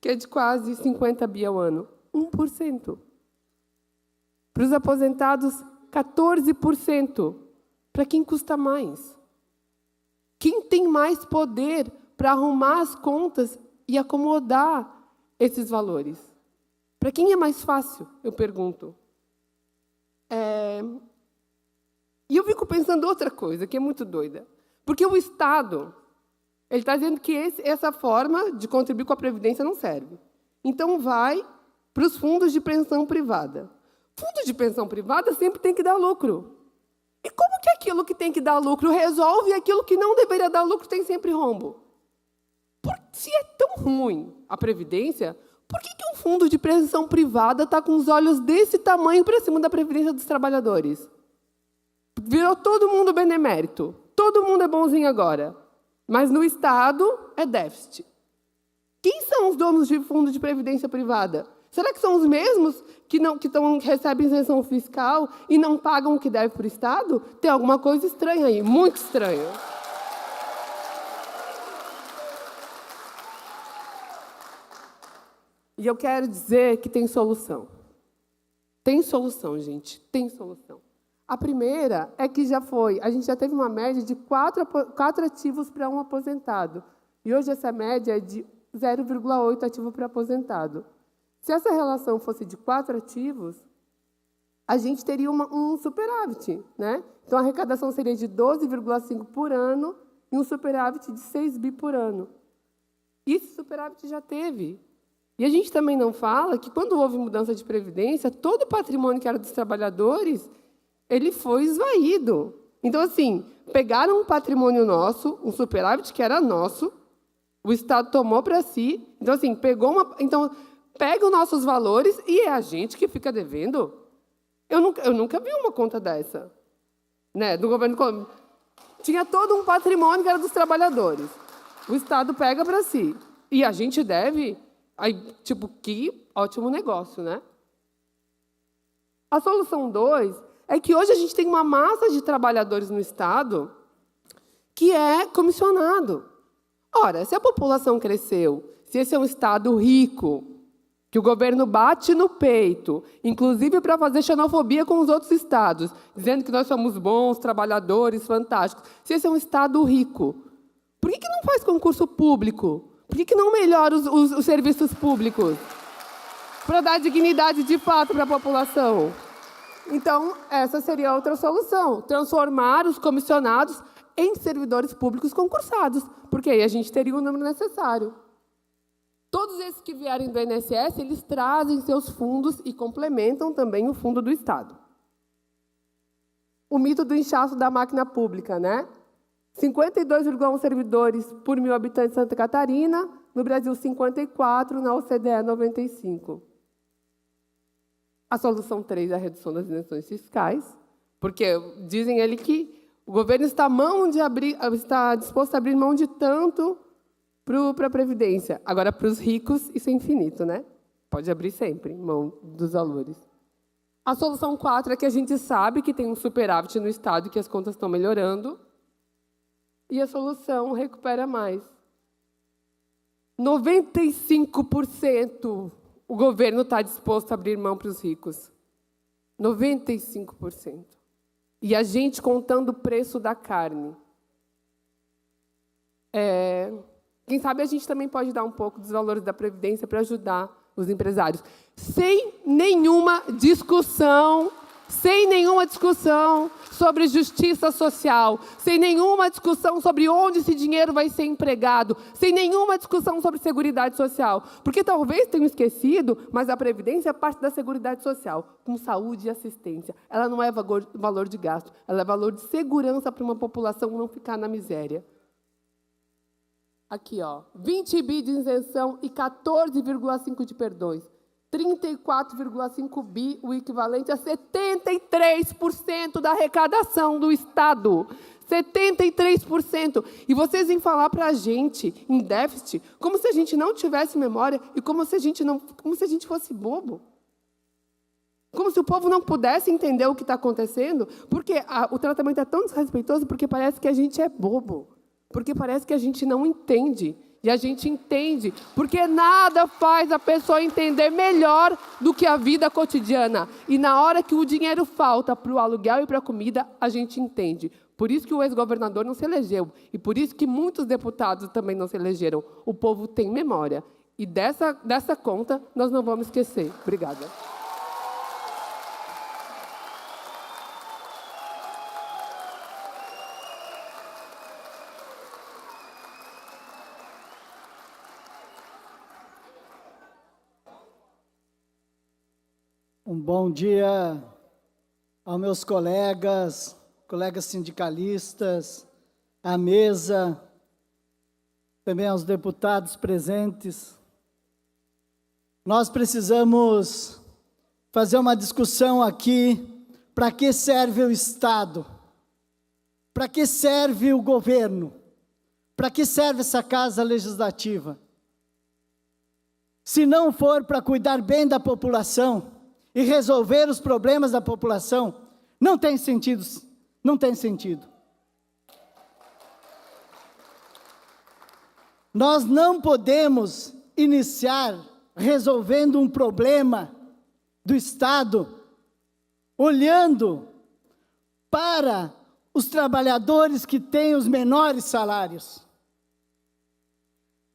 Speaker 4: que é de quase 50 bi ao ano. 1%. Para os aposentados, 14%. Para quem custa mais? Quem tem mais poder para arrumar as contas e acomodar esses valores? Para quem é mais fácil, eu pergunto. E eu fico pensando outra coisa, que é muito doida. Porque o Estado, ele está dizendo que essa forma de contribuir com a Previdência não serve. Então, vai para os fundos de pensão privada. Fundo de pensão privada sempre tem que dar lucro. E como que aquilo que tem que dar lucro resolve e aquilo que não deveria dar lucro tem sempre rombo? Se é tão ruim a Previdência, por que um fundo de pensão privada está com os olhos desse tamanho para cima da Previdência dos trabalhadores? Virou todo mundo benemérito. Todo mundo é bonzinho agora. Mas no Estado é déficit. Quem são os donos de fundo de previdência privada? Será que são os mesmos que recebem isenção fiscal e não pagam o que deve para o Estado? Tem alguma coisa estranha aí, muito estranha. E eu quero dizer que tem solução. Tem solução, gente, tem solução. A primeira é que a gente já teve uma média de 4 ativos para um aposentado. E hoje essa média é de 0,8 ativo para aposentado. Se essa relação fosse de 4 ativos, a gente teria um superávit, né? Então, a arrecadação seria de 12,5 por ano e um superávit de 6 bi por ano. E esse superávit já teve. E a gente também não fala que, quando houve mudança de previdência, todo o patrimônio que era dos trabalhadores, ele foi esvaído. Então, assim, pegaram um patrimônio nosso, um superávit que era nosso, o Estado tomou para si. Então, assim, pega os nossos valores e é a gente que fica devendo. Eu nunca vi uma conta dessa, né, do governo. Tinha todo um patrimônio que era dos trabalhadores. O Estado pega para si. E a gente deve. Aí, tipo, que ótimo negócio, né? A solução 2 é que hoje a gente tem uma massa de trabalhadores no Estado que é comissionado. Ora, se a população cresceu, se esse é um Estado rico, que o governo bate no peito, inclusive para fazer xenofobia com os outros estados, dizendo que nós somos bons, trabalhadores, fantásticos. Se esse é um Estado rico, por que não faz concurso público? Por que não melhora os serviços públicos? Para dar dignidade de fato para a população. Então, essa seria outra solução, transformar os comissionados em servidores públicos concursados, porque aí a gente teria o número necessário. Todos esses que vierem do INSS, eles trazem seus fundos e complementam também o fundo do Estado. O mito do inchaço da máquina pública, né? 52,1 servidores por 1.000 habitantes de Santa Catarina, no Brasil 54, na OCDE 95. A solução 3 é a redução das isenções fiscais, porque dizem ele que o governo está disposto a abrir mão de tanto para a Previdência. Agora, para os ricos, isso é infinito, né? Pode abrir sempre mão dos valores. A solução 4 é que a gente sabe que tem um superávit no Estado e que as contas estão melhorando. E a solução recupera mais. 95% o governo está disposto a abrir mão para os ricos. 95%. E a gente contando o preço da carne. Quem sabe a gente também pode dar um pouco dos valores da Previdência para ajudar os empresários. Sem nenhuma discussão sem nenhuma discussão sobre justiça social, sem nenhuma discussão sobre onde esse dinheiro vai ser empregado, sem nenhuma discussão sobre seguridade social. Porque talvez tenham esquecido, mas a Previdência é parte da seguridade social, com saúde e assistência. Ela não é valor de gasto, ela é valor de segurança para uma população não ficar na miséria. Aqui, ó, 20 bi de isenção e 14,5 de perdões. 34,5 bi, o equivalente a 73% da arrecadação do Estado. 73%. E vocês vêm falar para a gente, em déficit, como se a gente não tivesse memória e como se a gente fosse bobo. Como se o povo não pudesse entender o que está acontecendo, porque o tratamento é tão desrespeitoso, porque parece que a gente é bobo, porque parece que a gente não entende. E a gente entende, porque nada faz a pessoa entender melhor do que a vida cotidiana. E na hora que o dinheiro falta para o aluguel e para a comida, a gente entende. Por isso que o ex-governador não se elegeu. E por isso que muitos deputados também não se elegeram. O povo tem memória. E dessa conta, nós não vamos esquecer. Obrigada.
Speaker 5: Um bom dia aos meus colegas sindicalistas, à mesa, também aos deputados presentes. Nós precisamos fazer uma discussão aqui, para que serve o Estado? Para que serve o governo? Para que serve essa Casa Legislativa? Se não for para cuidar bem da população, e resolver os problemas da população, não tem sentido, não tem sentido. Nós não podemos iniciar resolvendo um problema do Estado, olhando para os trabalhadores que têm os menores salários,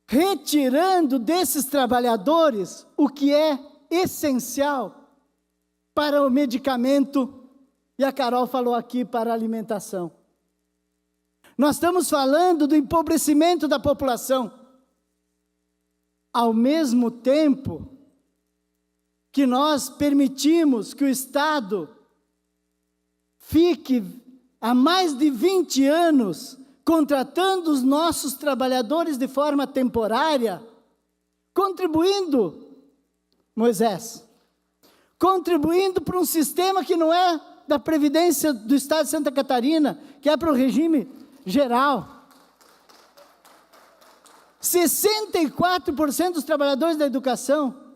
Speaker 5: retirando desses trabalhadores o que é essencial para o medicamento, e a Carol falou aqui, para a alimentação. Nós estamos falando do empobrecimento da população. Ao mesmo tempo que nós permitimos que o Estado fique há mais de 20 anos contratando os nossos trabalhadores de forma temporária, contribuindo, Moisés, contribuindo para um sistema que não é da Previdência do Estado de Santa Catarina, que é para o regime geral. 64% dos trabalhadores da educação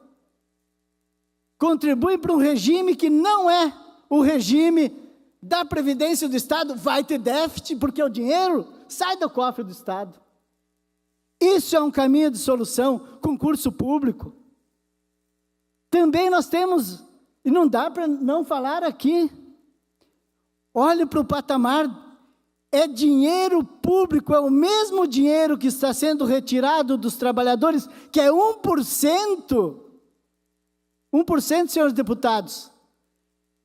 Speaker 5: contribuem para um regime que não é o regime da Previdência do Estado. Vai ter déficit, porque o dinheiro sai do cofre do Estado. Isso é um caminho de solução, concurso público. Também nós temos, e não dá para não falar aqui, olhe para o patamar, é dinheiro público, é o mesmo dinheiro que está sendo retirado dos trabalhadores, que é 1%, senhores deputados,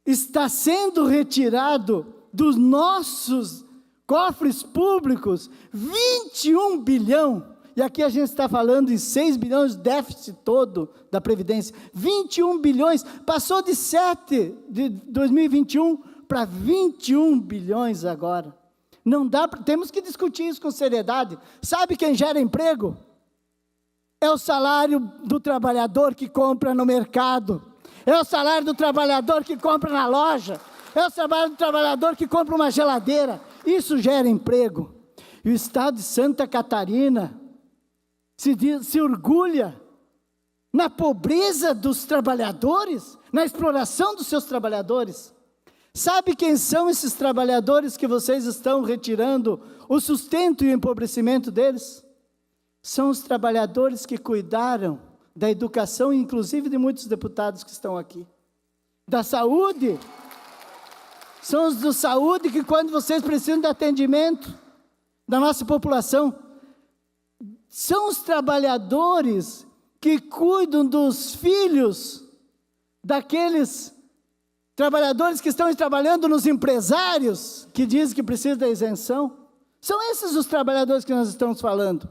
Speaker 5: está sendo retirado dos nossos cofres públicos, 21 bilhão, e aqui a gente está falando em 6 bilhões de déficit todo da Previdência, 21 bilhões, passou de 7 de 2021 para 21 bilhões agora. Não dá, temos que discutir isso com seriedade. Sabe quem gera emprego? É o salário do trabalhador que compra no mercado, é o salário do trabalhador que compra na loja, é o salário do trabalhador que compra uma geladeira. Isso gera emprego. E o Estado de Santa Catarina se orgulha na pobreza dos trabalhadores, na exploração dos seus trabalhadores. Sabe quem são esses trabalhadores que vocês estão retirando o sustento e o empobrecimento deles? São os trabalhadores que cuidaram da educação, inclusive de muitos deputados que estão aqui. Da saúde. São os da saúde que, quando vocês precisam de atendimento da nossa população, são os trabalhadores que cuidam dos filhos daqueles trabalhadores que estão trabalhando nos empresários, que dizem que precisam da isenção. São esses os trabalhadores que nós estamos falando.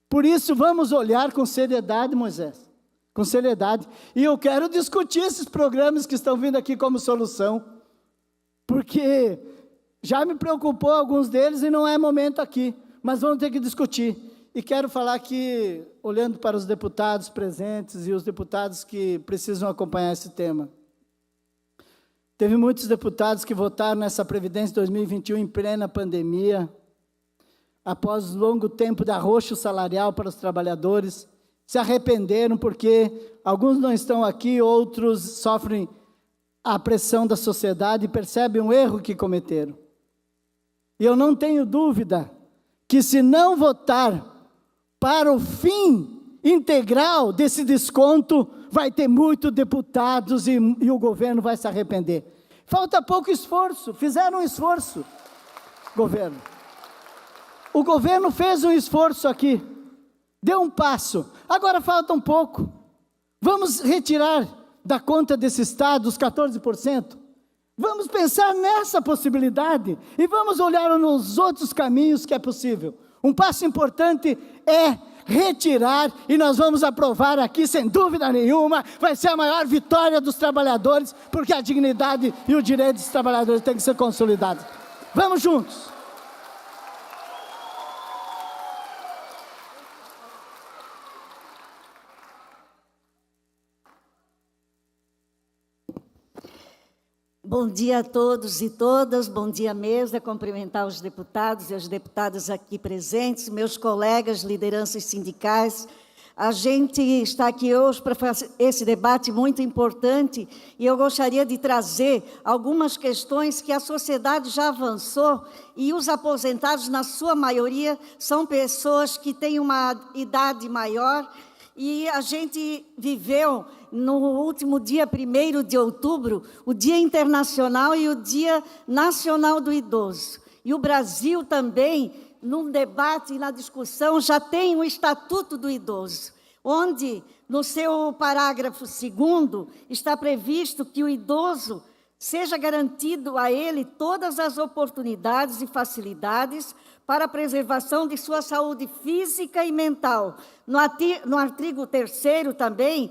Speaker 5: Por isso, vamos olhar com seriedade, Moisés, com seriedade. E eu quero discutir esses programas que estão vindo aqui como solução, porque já me preocupou alguns deles e não é momento aqui, mas vamos ter que discutir. E quero falar aqui, olhando para os deputados presentes e os deputados que precisam acompanhar esse tema. Teve muitos deputados que votaram nessa Previdência 2021 em plena pandemia, após longo tempo de arroxo salarial para os trabalhadores, se arrependeram porque alguns não estão aqui, outros sofrem a pressão da sociedade e percebem o erro que cometeram. E eu não tenho dúvida que se não votar para o fim integral desse desconto, vai ter muitos deputados e o governo vai se arrepender. Falta pouco esforço, fizeram um esforço, governo. O governo fez um esforço aqui, deu um passo, agora falta um pouco. Vamos retirar da conta desse Estado os 14%? Vamos pensar nessa possibilidade e vamos olhar nos outros caminhos que é possível. Um passo importante é retirar, e nós vamos aprovar aqui, sem dúvida nenhuma, vai ser a maior vitória dos trabalhadores, porque a dignidade e o direito dos trabalhadores tem que ser consolidado. Vamos juntos.
Speaker 6: Bom dia a todos e todas, bom dia mesa, cumprimentar os deputados e as deputadas aqui presentes, meus colegas, lideranças sindicais. A gente está aqui hoje para fazer esse debate muito importante e eu gostaria de trazer algumas questões que a sociedade já avançou e os aposentados, na sua maioria, são pessoas que têm uma idade maior e a gente viveu no último dia 1º de outubro, o Dia Internacional e o Dia Nacional do Idoso. E o Brasil também, num debate e na discussão, já tem o Estatuto do Idoso, onde, no seu parágrafo 2º, está previsto que o idoso seja garantido a ele todas as oportunidades e facilidades para a preservação de sua saúde física e mental. No artigo 3º também,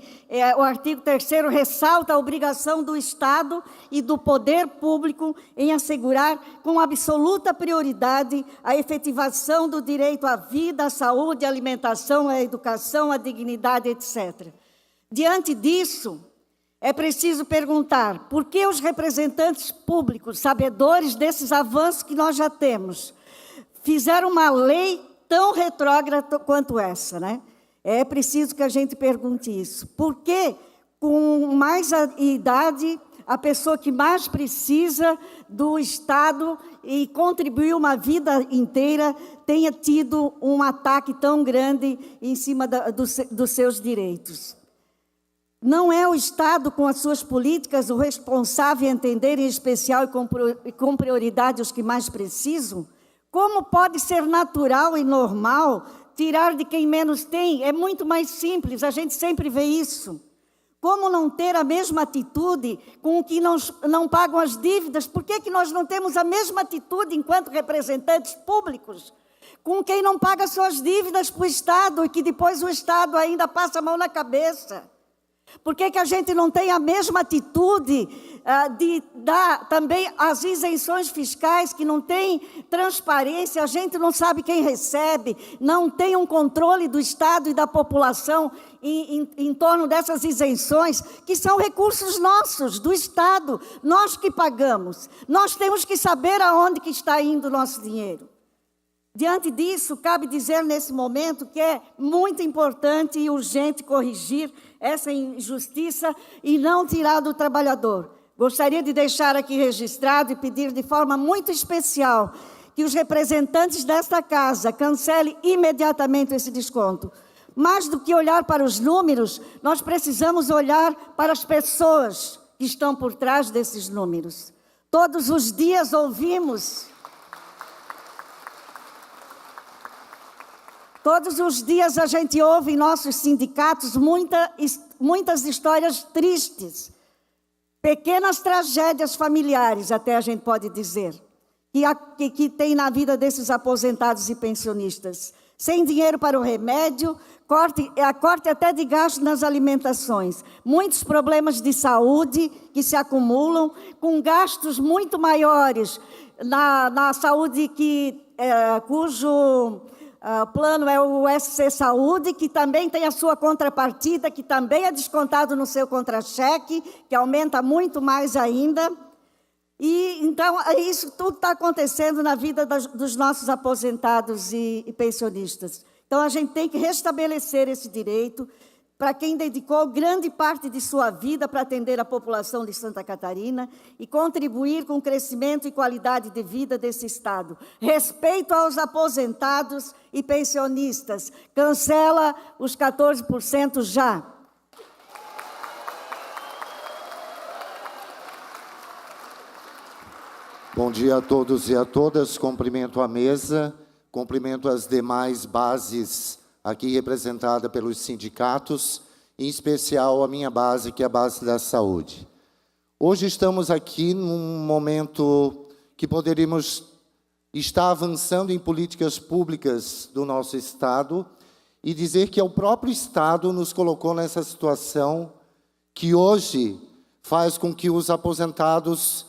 Speaker 6: o artigo 3º ressalta a obrigação do Estado e do poder público em assegurar com absoluta prioridade a efetivação do direito à vida, à saúde, à alimentação, à educação, à dignidade, etc. Diante disso, é preciso perguntar por que os representantes públicos, sabedores desses avanços que nós já temos, fizeram uma lei tão retrógrada quanto essa, né? É preciso que a gente pergunte isso. Por que, com mais idade, a pessoa que mais precisa do Estado e contribuiu uma vida inteira tenha tido um ataque tão grande em cima dos seus direitos? Não é o Estado, com as suas políticas, o responsável em atender, em especial e com prioridade, os que mais precisam? Como pode ser natural e normal tirar de quem menos tem? É muito mais simples, a gente sempre vê isso. Como não ter a mesma atitude com o que não pagam as dívidas? Por que nós não temos a mesma atitude enquanto representantes públicos com quem não paga suas dívidas para o Estado e que depois o Estado ainda passa a mão na cabeça? Por que a gente não tem a mesma atitude de dar também as isenções fiscais, que não tem transparência, a gente não sabe quem recebe, não tem um controle do Estado e da população em torno dessas isenções, que são recursos nossos, do Estado, nós que pagamos. Nós temos que saber aonde que está indo o nosso dinheiro. Diante disso, cabe dizer nesse momento que é muito importante e urgente corrigir essa injustiça e não tirar do trabalhador. Gostaria de deixar aqui registrado e pedir de forma muito especial que os representantes desta casa cancelem imediatamente esse desconto. Mais do que olhar para os números, nós precisamos olhar para as pessoas que estão por trás desses números. Todos os dias ouvimos... Todos os dias a gente ouve em nossos sindicatos muitas histórias tristes. pequenas tragédias familiares, até a gente pode dizer, que tem na vida desses aposentados e pensionistas. Sem dinheiro para o remédio, corte até de gasto nas alimentações. Muitos problemas de saúde que se acumulam, com gastos muito maiores na saúde cujo plano é o SC Saúde, que também tem a sua contrapartida, que também é descontado no seu contra-cheque, que aumenta muito mais ainda. E então isso tudo está acontecendo na vida dos nossos aposentados e pensionistas. Então a gente tem que restabelecer esse direito para quem dedicou grande parte de sua vida para atender a população de Santa Catarina e contribuir com o crescimento e qualidade de vida desse Estado. Respeito aos aposentados e pensionistas. Cancela os 14% já.
Speaker 7: Bom dia a todos e a todas. Cumprimento a mesa, cumprimento as demais bases aqui representada pelos sindicatos, em especial a minha base, que é a base da saúde. Hoje estamos aqui num momento que poderíamos estar avançando em políticas públicas do nosso Estado e dizer que é o próprio Estado nos colocou nessa situação que hoje faz com que os aposentados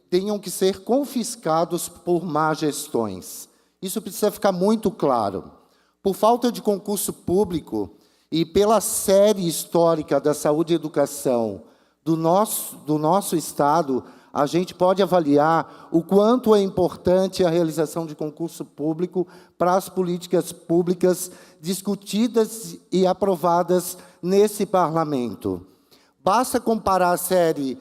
Speaker 7: tenham que ser confiscados por má gestões. Isso precisa ficar muito claro. Por falta de concurso público e pela série histórica da saúde e educação do nosso Estado, a gente pode avaliar o quanto é importante a realização de concurso público para as políticas públicas discutidas e aprovadas nesse parlamento. Basta comparar a série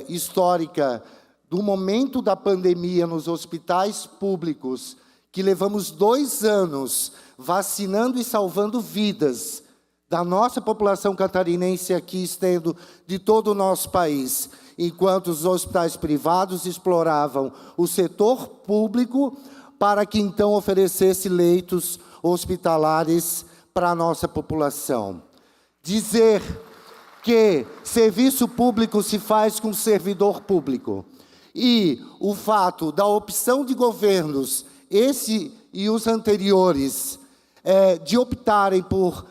Speaker 7: histórica do momento da pandemia nos hospitais públicos, que levamos 2 anos vacinando e salvando vidas da nossa população catarinense aqui, estendo de todo o nosso país, enquanto os hospitais privados exploravam o setor público para que então oferecesse leitos hospitalares para a nossa população. Dizer que serviço público se faz com servidor público e o fato da opção de governos, esse e os anteriores, de optarem por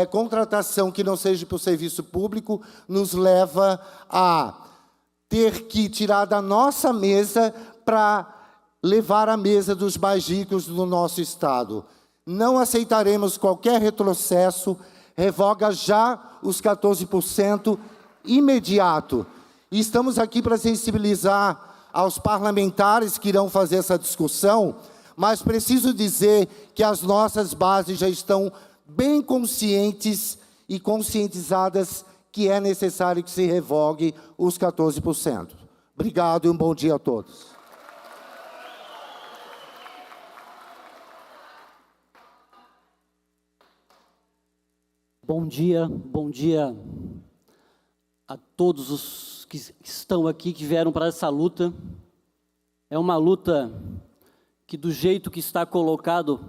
Speaker 7: contratação que não seja por serviço público, nos leva a ter que tirar da nossa mesa para levar à mesa dos mais ricos do nosso Estado. Não aceitaremos qualquer retrocesso, revoga já os 14% imediato. E estamos aqui para sensibilizar aos parlamentares que irão fazer essa discussão, mas preciso dizer que as nossas bases já estão bem conscientes e conscientizadas que é necessário que se revogue os 14%. Obrigado e um bom dia a todos.
Speaker 8: Bom dia a todos os que estão aqui, que vieram para essa luta. É uma luta que, do jeito que está colocado,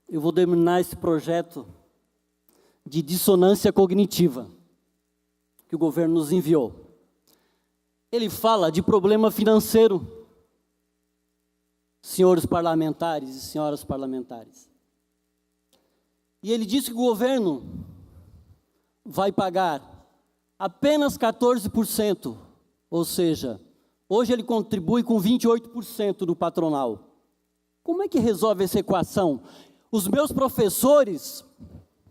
Speaker 8: eu vou denominar esse projeto de dissonância cognitiva, que o governo nos enviou. Ele fala de problema financeiro, senhores parlamentares e senhoras parlamentares. E ele diz que o governo vai pagar apenas 14%, ou seja, hoje ele contribui com 28% do patronal. Como é que resolve essa equação? Os meus professores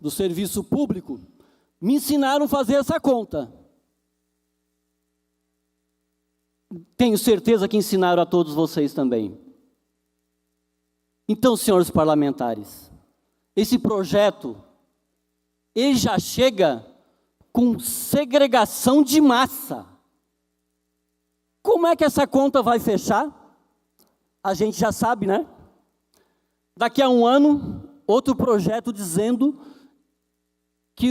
Speaker 8: do serviço público me ensinaram a fazer essa conta. Tenho certeza que ensinaram a todos vocês também. Então, senhores parlamentares, esse projeto, ele já chega com segregação de massa. Como é que essa conta vai fechar? A gente já sabe, né? Daqui a 1 ano, outro projeto dizendo que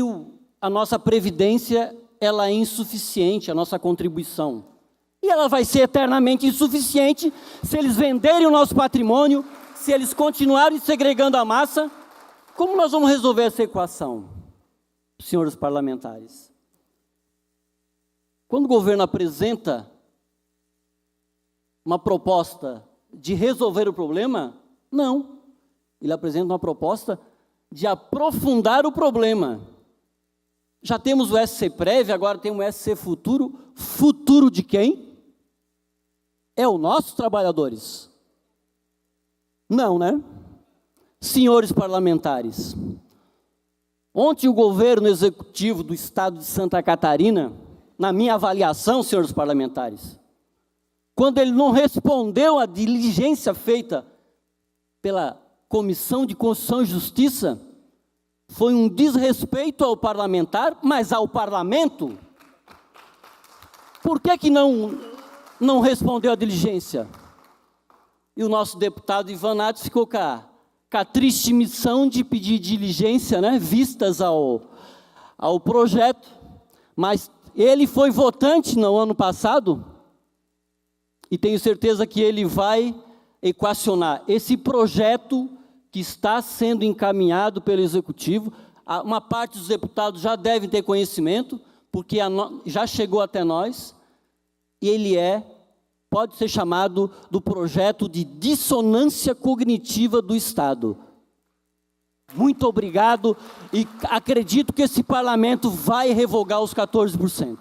Speaker 8: a nossa previdência ela é insuficiente, a nossa contribuição. E ela vai ser eternamente insuficiente se eles venderem o nosso patrimônio, se eles continuarem segregando a massa. Como nós vamos resolver essa equação, senhores parlamentares? Quando o governo apresenta uma proposta de resolver o problema, não. Ele apresenta uma proposta de aprofundar o problema. Já temos o SC Prévio, agora tem o SC Futuro. Futuro de quem? É os nossos trabalhadores. Não, né? Senhores parlamentares, ontem o governo executivo do estado de Santa Catarina, na minha avaliação, senhores parlamentares, quando ele não respondeu à diligência feita pela Comissão de Constituição e Justiça, foi um desrespeito ao parlamentar, mas ao parlamento. Por que não respondeu à diligência? E o nosso deputado Ivan Nates ficou com a triste missão de pedir diligência, né, vistas ao projeto, mas ele foi votante no ano passado, e tenho certeza que ele vai equacionar esse projeto que está sendo encaminhado pelo Executivo. Uma parte dos deputados já devem ter conhecimento, porque já chegou até nós, e ele pode ser chamado do projeto de dissonância cognitiva do Estado. Muito obrigado, e acredito que esse parlamento vai revogar os 14%.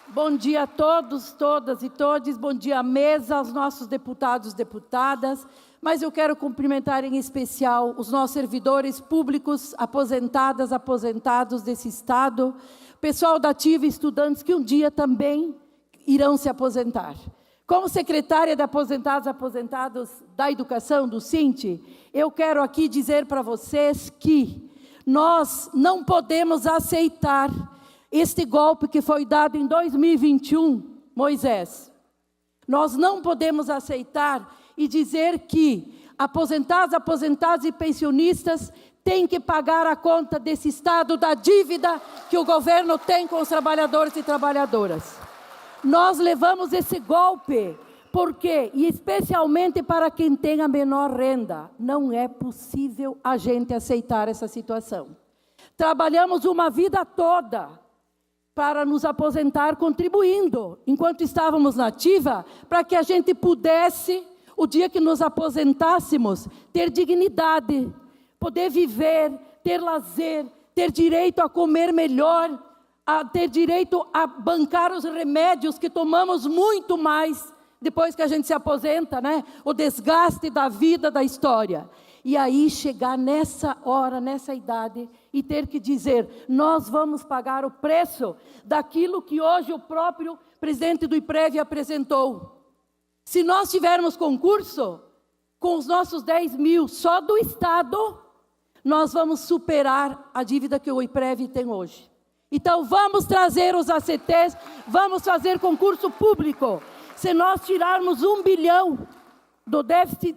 Speaker 9: Bom dia a todos, todas e todes, bom dia à mesa, aos nossos deputados e deputadas, mas eu quero cumprimentar em especial os nossos servidores públicos, aposentadas, aposentados desse Estado, pessoal da ativa e estudantes que um dia também irão se aposentar. Como secretária de aposentados e aposentados da educação, do SINT, eu quero aqui dizer para vocês que nós não podemos aceitar este golpe que foi dado em 2021, Moisés. Nós não podemos aceitar e dizer que aposentados, aposentados e pensionistas têm que pagar a conta desse Estado da dívida que o governo tem com os trabalhadores e trabalhadoras. Nós levamos esse golpe porque, e especialmente para quem tem a menor renda, não é possível a gente aceitar essa situação. Trabalhamos uma vida toda para nos aposentar contribuindo, enquanto estávamos na ativa, para que a gente pudesse, o dia que nos aposentássemos, ter dignidade, poder viver, ter lazer, ter direito a comer melhor, a ter direito a bancar os remédios que tomamos muito mais depois que a gente se aposenta, né? O desgaste da vida, da história. E aí chegar nessa hora, nessa idade, e ter que dizer, nós vamos pagar o preço daquilo que hoje o próprio presidente do IPREV apresentou. Se nós tivermos concurso, com os nossos 10 mil só do Estado, nós vamos superar a dívida que o IPREV tem hoje. Então vamos trazer os ACTs, vamos fazer concurso público. Se nós tirarmos 1 bilhão do déficit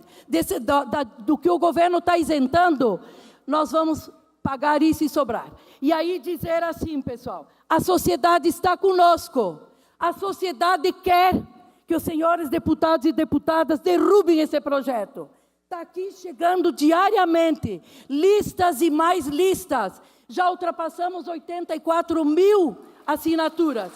Speaker 9: do que o governo está isentando, nós vamos pagar isso e sobrar. E aí dizer assim, pessoal, a sociedade está conosco, a sociedade quer que os senhores deputados e deputadas derrubem esse projeto. Está aqui chegando diariamente listas e mais listas, já ultrapassamos 84 mil assinaturas.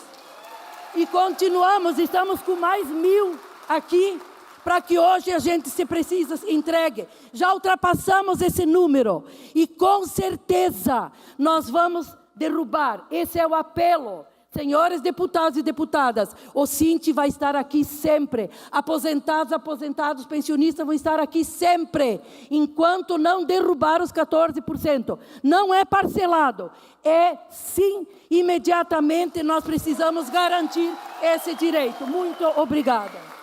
Speaker 9: E continuamos, estamos com mais 1.000 aqui, para que hoje a gente, se precisa, entregue. Já ultrapassamos esse número. E com certeza nós vamos derrubar. Esse é o apelo. Senhores deputados e deputadas, o SINT vai estar aqui sempre. Aposentados, aposentados, pensionistas vão estar aqui sempre. Enquanto não derrubar os 14%. Não é parcelado. É sim, imediatamente nós precisamos garantir esse direito. Muito obrigada.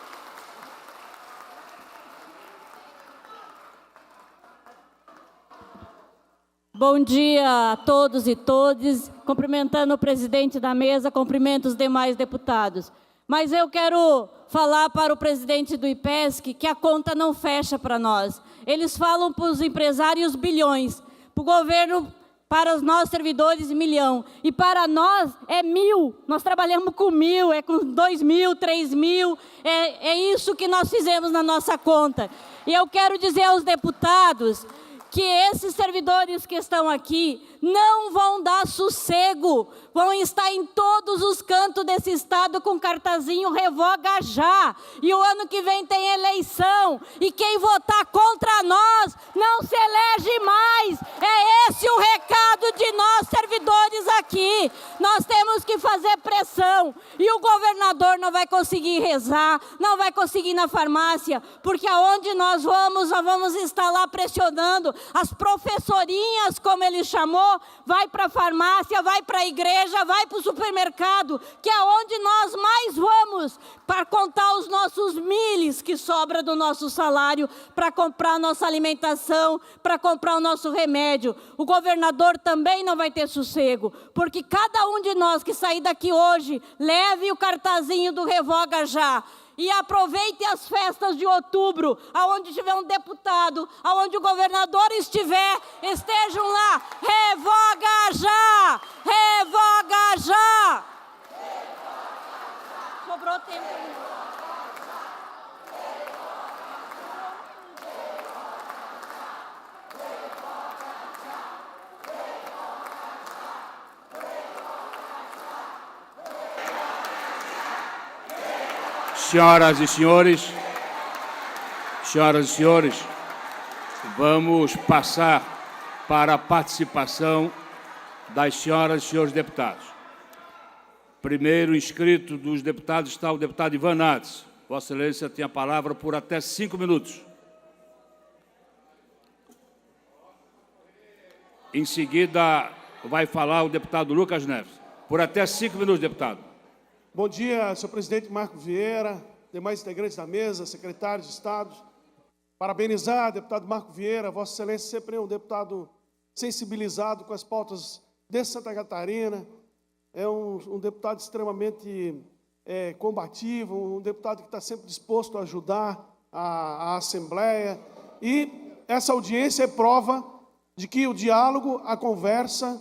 Speaker 10: Bom dia a todos e todas, cumprimentando o presidente da mesa, cumprimento os demais deputados. Mas eu quero falar para o presidente do IPESC que a conta não fecha para nós. Eles falam para os empresários bilhões, para o governo, para os nossos servidores, 1 milhão. E para nós é 1.000, nós trabalhamos com 1.000, é com 2.000, 3.000, é isso que nós fizemos na nossa conta. E eu quero dizer aos deputados que esses servidores que estão aqui não vão dar sossego, vão estar em todos os cantos desse estado com cartazinho revoga já. E o ano que vem tem eleição, e quem votar contra nós não se elege mais. É esse o recado de nós, servidores aqui. Nós temos que fazer pressão, e o governador não vai conseguir rezar, não vai conseguir ir na farmácia, porque aonde nós vamos estar lá pressionando as professorinhas, como ele chamou, vai para a farmácia, vai para a igreja, vai para o supermercado, que é onde nós mais vamos para contar os nossos milhos que sobra do nosso salário, para comprar nossa alimentação, para comprar o nosso remédio. O governador também não vai ter sossego, porque cada um de nós que sair daqui hoje, leve o cartazinho do Revoga Já. E aproveite as festas de outubro, aonde tiver um deputado, aonde o governador estiver, estejam lá. Revoga já! Revoga já! Sobrou tempo.
Speaker 1: Senhoras e senhores, vamos passar para a participação das senhoras e senhores deputados. Primeiro inscrito dos deputados está o deputado Ivan Nades. Vossa Excelência tem a palavra por até 5 minutos. Em seguida, vai falar o deputado Lucas Neves. Por até 5 minutos, deputado.
Speaker 11: Bom dia, senhor presidente Marco Vieira, demais integrantes da mesa, secretários de Estado. Parabenizar o deputado Marco Vieira, Vossa Excelência sempre é um deputado sensibilizado com as pautas de Santa Catarina, é um deputado extremamente combativo, um deputado que está sempre disposto a ajudar a Assembleia. E essa audiência é prova de que o diálogo, a conversa,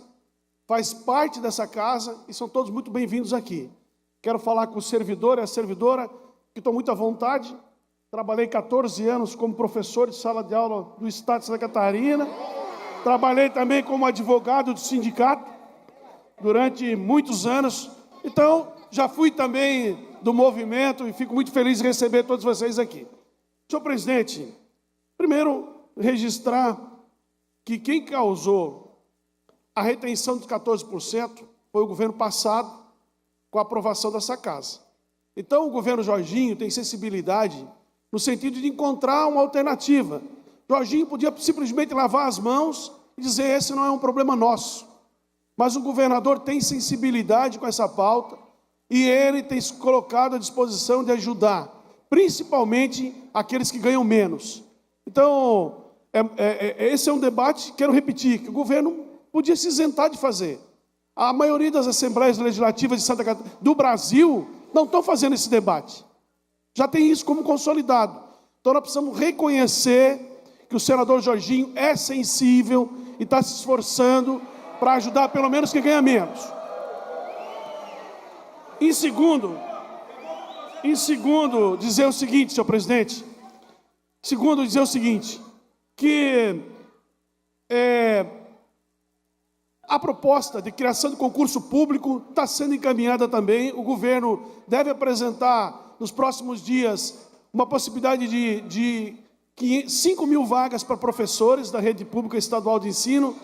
Speaker 11: faz parte dessa casa e são todos muito bem-vindos aqui. Quero falar com o servidor e a servidora, que estou muito à vontade. Trabalhei 14 anos como professor de sala de aula do Estado de Santa Catarina. Trabalhei também como advogado do sindicato durante muitos anos. Então, já fui também do movimento e fico muito feliz de receber todos vocês aqui. Senhor presidente, primeiro registrar que quem causou a retenção dos 14% foi o governo passado, com a aprovação dessa casa. Então, o governo Jorginho tem sensibilidade no sentido de encontrar uma alternativa. Jorginho podia simplesmente lavar as mãos e dizer, esse não é um problema nosso. Mas o governador tem sensibilidade com essa pauta e ele tem se colocado à disposição de ajudar, principalmente aqueles que ganham menos. Então, esse é um debate, quero repetir, que o governo podia se isentar de fazer. A maioria das assembleias legislativas de Santa Catarina, do Brasil, não estão fazendo esse debate. Já tem isso como consolidado. Então, nós precisamos reconhecer que o senador Jorginho é sensível e está se esforçando para ajudar pelo menos quem ganha menos. Em segundo, dizer o seguinte, senhor presidente. Segundo, dizer o seguinte, que a proposta de criação de concurso público está sendo encaminhada também. O governo deve apresentar, nos próximos dias, uma possibilidade de 5 mil vagas para professores da rede pública estadual de ensino.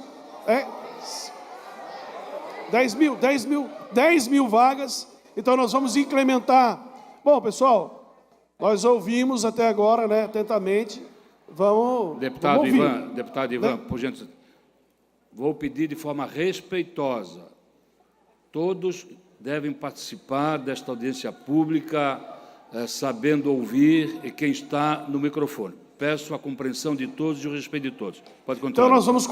Speaker 11: 10 mil vagas. Então, nós vamos incrementar. Bom, pessoal, nós ouvimos até agora, né, atentamente. Vamos ouvir.
Speaker 1: Deputado Ivan, por gentileza. Vou pedir de forma respeitosa. Todos devem participar desta audiência pública, sabendo ouvir e quem está no microfone. Peço a compreensão de todos e o respeito de todos. Pode continuar.
Speaker 11: Então, nós vamos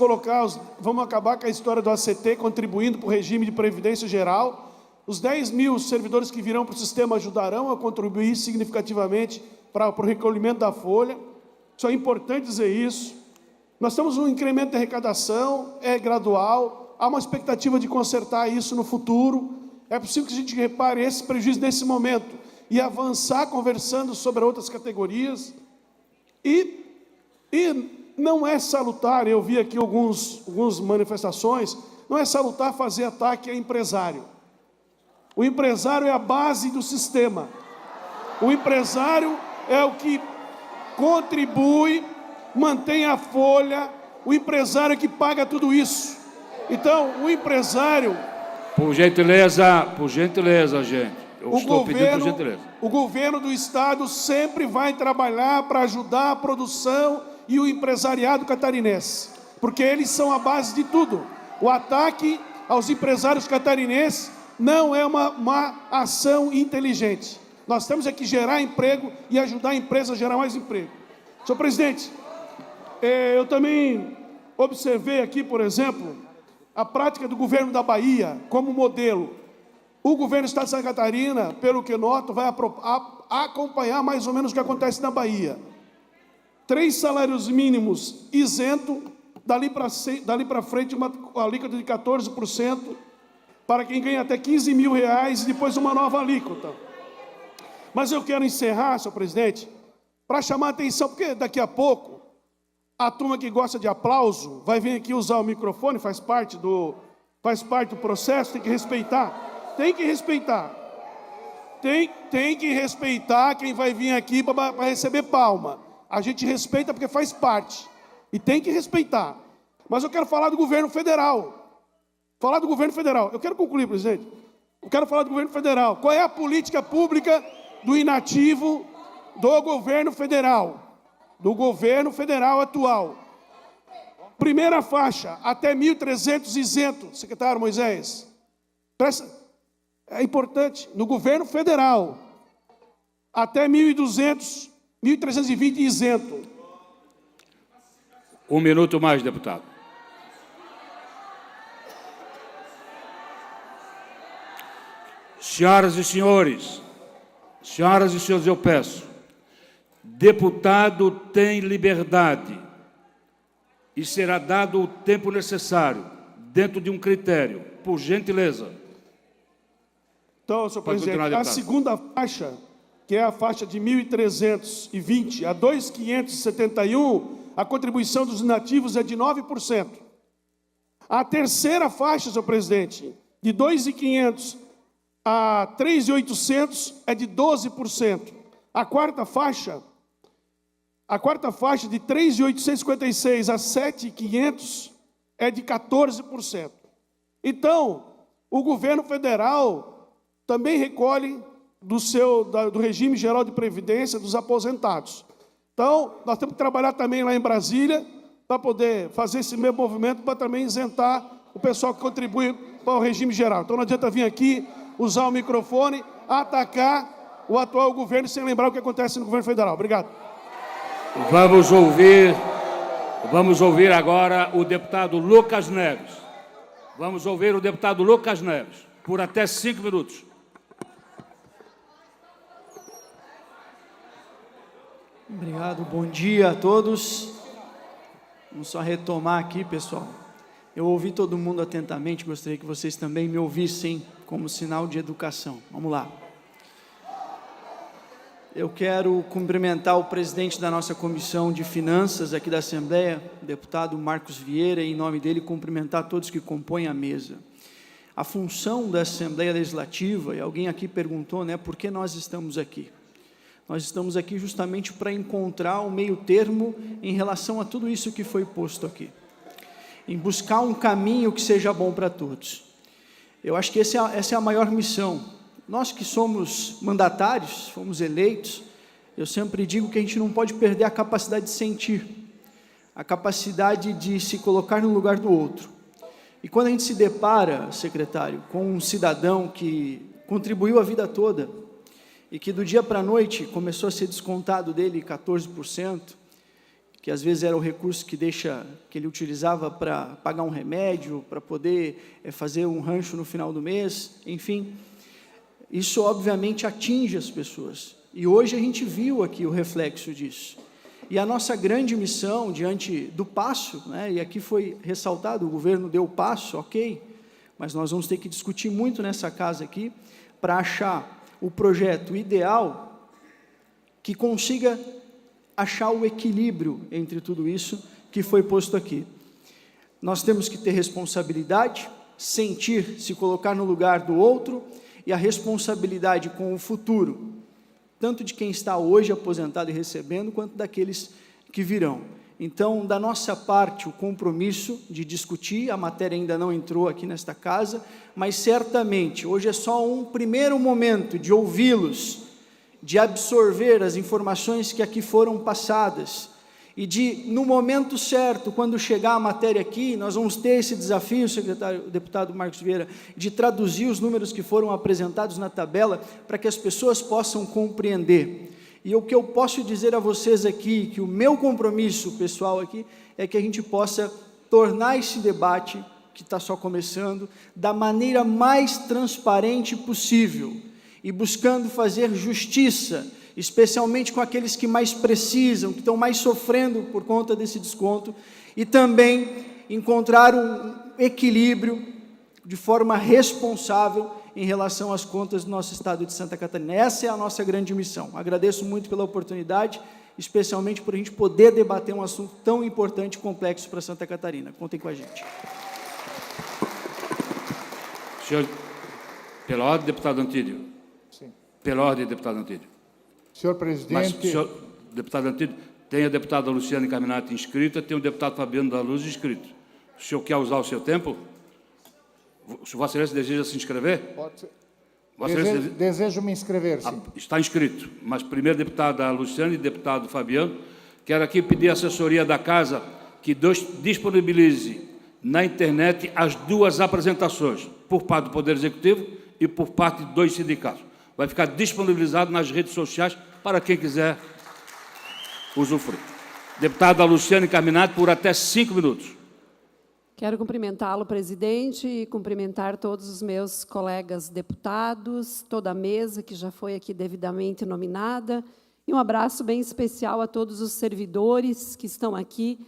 Speaker 11: vamos acabar com a história do ACT, contribuindo para o regime de previdência geral. Os 10 mil servidores que virão para o sistema ajudarão a contribuir significativamente para o recolhimento da folha. Isso é importante dizer isso. Nós temos um incremento de arrecadação, é gradual, há uma expectativa de consertar isso no futuro. É possível que a gente repare esse prejuízo nesse momento e avançar conversando sobre outras categorias. E não é salutar, eu vi aqui algumas manifestações, não é salutar fazer ataque a empresário. O empresário é a base do sistema. O empresário é o que contribui, mantém a folha, o empresário é que paga tudo isso. Então, o empresário...
Speaker 1: Por gentileza, gente. Eu estou pedindo por gentileza.
Speaker 11: O governo do Estado sempre vai trabalhar para ajudar a produção e o empresariado catarinense, porque eles são a base de tudo. O ataque aos empresários catarinenses não é uma ação inteligente. Nós temos que gerar emprego e ajudar a empresa a gerar mais emprego. Senhor presidente, eu também observei aqui, por exemplo, a prática do governo da Bahia como modelo. O governo do Estado de Santa Catarina, pelo que noto, vai acompanhar mais ou menos o que acontece na Bahia. 3 salários mínimos isento, dali para frente uma alíquota de 14%, para quem ganha até R$15 mil, e depois uma nova alíquota. Mas eu quero encerrar, senhor presidente, para chamar a atenção, porque daqui a pouco, a turma que gosta de aplauso vai vir aqui usar o microfone, faz parte do processo, tem que respeitar. Tem que respeitar. Tem que respeitar quem vai vir aqui para receber palma. A gente respeita porque faz parte. E tem que respeitar. Mas eu quero falar do governo federal. Falar do governo federal. Eu quero concluir, presidente. Eu quero falar do governo federal. Qual é a política pública do inativo do governo federal? Do governo federal atual. Primeira faixa, até 1.300 isento, secretário Moisés. É importante, no governo federal, até 1.200, 1.320 isento.
Speaker 1: 1 minuto mais, deputado. Senhoras e senhores, eu peço, deputado tem liberdade e será dado o tempo necessário, dentro de um critério, por gentileza.
Speaker 11: Então, senhor presidente, a segunda faixa, que é a faixa de 1.320 a 2.571, a contribuição dos inativos é de 9%. A terceira faixa, senhor presidente, de 2.500 a 3.800 é de 12%. A quarta faixa de 3.856 a 7.500 é de 14%. Então, o governo federal também recolhe do regime geral de previdência dos aposentados. Então, nós temos que trabalhar também lá em Brasília para poder fazer esse mesmo movimento, para também isentar o pessoal que contribui para o regime geral. Então, não adianta vir aqui, usar o microfone, atacar o atual governo sem lembrar o que acontece no governo federal. Obrigado.
Speaker 1: Vamos ouvir agora o deputado Lucas Neves. Vamos ouvir o deputado Lucas Neves, por até 5 minutos.
Speaker 12: Obrigado, bom dia a todos. Vamos só retomar aqui, pessoal. Eu ouvi todo mundo atentamente, gostaria que vocês também me ouvissem como sinal de educação. Vamos lá. Eu quero cumprimentar o presidente da nossa Comissão de Finanças aqui da Assembleia, o deputado Marcos Vieira, e em nome dele cumprimentar todos que compõem a mesa. A função da Assembleia Legislativa, e alguém aqui perguntou, né, por que nós estamos aqui? Nós estamos aqui justamente para encontrar um meio termo em relação a tudo isso que foi posto aqui. Em buscar um caminho que seja bom para todos. Eu acho que essa é a maior missão. Nós que somos mandatários, fomos eleitos, eu sempre digo que a gente não pode perder a capacidade de sentir, a capacidade de se colocar no lugar do outro. E quando a gente se depara, secretário, com um cidadão que contribuiu a vida toda, e que do dia para a noite começou a ser descontado dele 14%, que às vezes era o recurso que ele utilizava para pagar um remédio, para poder fazer um rancho no final do mês, enfim, isso obviamente atinge as pessoas. E hoje a gente viu aqui o reflexo disso. E a nossa grande missão diante do passo, né, e aqui foi ressaltado, o governo deu o passo, ok, mas nós vamos ter que discutir muito nessa casa aqui, para achar o projeto ideal que consiga achar o equilíbrio entre tudo isso que foi posto aqui. Nós temos que ter responsabilidade, sentir, se colocar no lugar do outro, e a responsabilidade com o futuro, tanto de quem está hoje aposentado e recebendo, quanto daqueles que virão. Então, da nossa parte, o compromisso de discutir, a matéria ainda não entrou aqui nesta casa, mas certamente, hoje é só um primeiro momento de ouvi-los, de absorver as informações que aqui foram passadas, e de, no momento certo, quando chegar a matéria aqui, nós vamos ter esse desafio, deputado Marcos Vieira, de traduzir os números que foram apresentados na tabela, para que as pessoas possam compreender. E o que eu posso dizer a vocês aqui, que o meu compromisso pessoal aqui, é que a gente possa tornar esse debate, que está só começando, da maneira mais transparente possível, e buscando fazer justiça, especialmente com aqueles que mais precisam, que estão mais sofrendo por conta desse desconto, e também encontrar um equilíbrio de forma responsável em relação às contas do nosso estado de Santa Catarina. Essa é a nossa grande missão. Agradeço muito pela oportunidade, especialmente por a gente poder debater um assunto tão importante e complexo para Santa Catarina. Contem com a gente.
Speaker 1: Senhor, pela ordem, deputado Antídio.
Speaker 13: Sim.
Speaker 1: Pela ordem, deputado Antídio.
Speaker 13: Senhor presidente...
Speaker 1: Mas, senhor deputado Antídio, tem a deputada Luciana Carminati inscrita, tem o deputado Fabiano da Luz inscrito. O senhor quer usar o seu tempo? Vossa Excelência deseja se inscrever?
Speaker 13: Pode ser.
Speaker 1: Desejo
Speaker 13: me inscrever, sim.
Speaker 1: Está inscrito, mas primeiro deputada Luciana e deputado Fabiano, quero aqui pedir à assessoria da Casa que disponibilize na internet as duas apresentações, por parte do Poder Executivo e por parte de 2 sindicatos. Vai ficar disponibilizado nas redes sociais para quem quiser usufruir. Deputada Luciana Carminati, por até 5 minutos.
Speaker 4: Quero cumprimentá-lo, presidente, e cumprimentar todos os meus colegas deputados, toda a mesa que já foi aqui devidamente nominada, e um abraço bem especial a todos os servidores que estão aqui,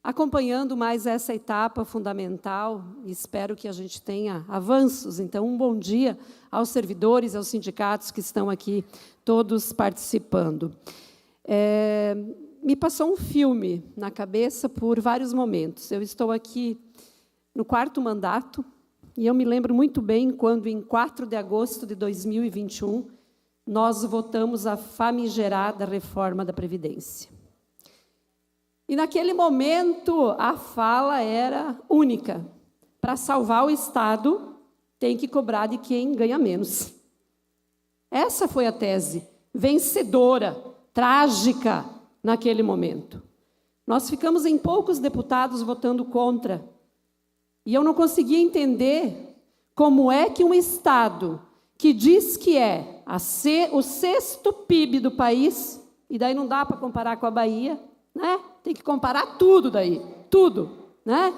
Speaker 4: acompanhando mais essa etapa fundamental, e espero que a gente tenha avanços. Então, um bom dia aos servidores, aos sindicatos que estão aqui, todos participando. Me passou um filme na cabeça por vários momentos. Eu estou aqui no 4º mandato, e eu me lembro muito bem quando, em 4 de agosto de 2021, nós votamos a famigerada reforma da Previdência. E, naquele momento, a fala era única. Para salvar o Estado, tem que cobrar de quem ganha menos. Essa foi a tese vencedora, trágica, naquele momento. Nós ficamos em poucos deputados votando contra. E eu não conseguia entender como é que um Estado que diz que é o 6º PIB do país, e daí não dá para comparar com a Bahia, né? Tem que comparar tudo daí, tudo, né?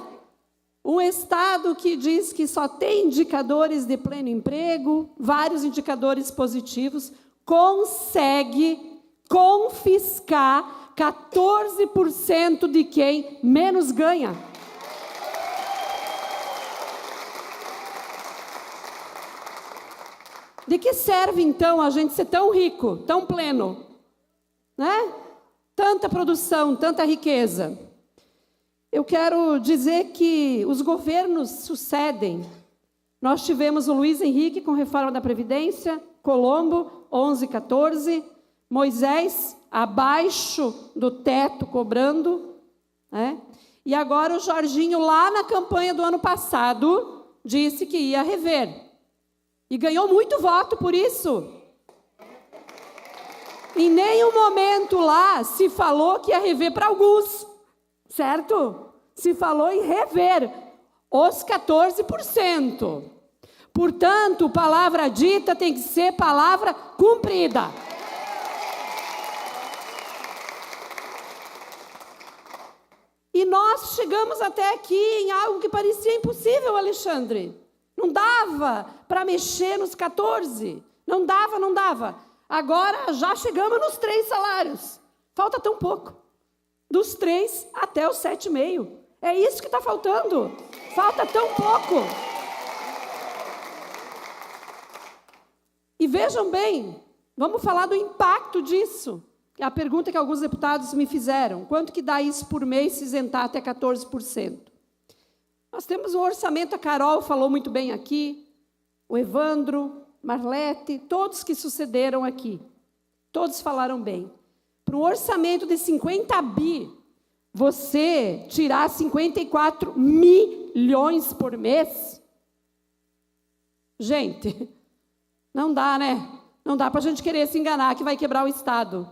Speaker 4: Um Estado que diz que só tem indicadores de pleno emprego, vários indicadores positivos, consegue confiscar 14% de quem menos ganha. De que serve, então, a gente ser tão rico, tão pleno, né? Tanta produção, tanta riqueza. Eu quero dizer que os governos sucedem. Nós tivemos o Luiz Henrique com reforma da Previdência, Colombo, 11, 14, Moisés, abaixo do teto, cobrando, né? E agora o Jorginho, lá na campanha do ano passado, disse que ia rever. E ganhou muito voto por isso. Em nenhum momento lá se falou que ia rever para alguns, certo? Se falou em rever os 14%. Portanto, palavra dita tem que ser palavra cumprida. E nós chegamos até aqui em algo que parecia impossível, Alexandre. Não dava para mexer nos 14. Não dava. Agora já chegamos nos 3 salários. Falta tão pouco. Dos 3 até os 7,5. É isso que está faltando. Falta tão pouco. E vejam bem, vamos falar do impacto disso. É a pergunta que alguns deputados me fizeram. Quanto que dá isso por mês se isentar até 14%?
Speaker 9: Nós temos um orçamento, a Carol falou muito bem aqui, o Evandro, Marlete, todos que sucederam aqui, todos falaram bem. Para um orçamento de 50 bi, você tirar 54 milhões por mês, gente, não dá, né? Não dá para a gente querer se enganar que vai quebrar o Estado.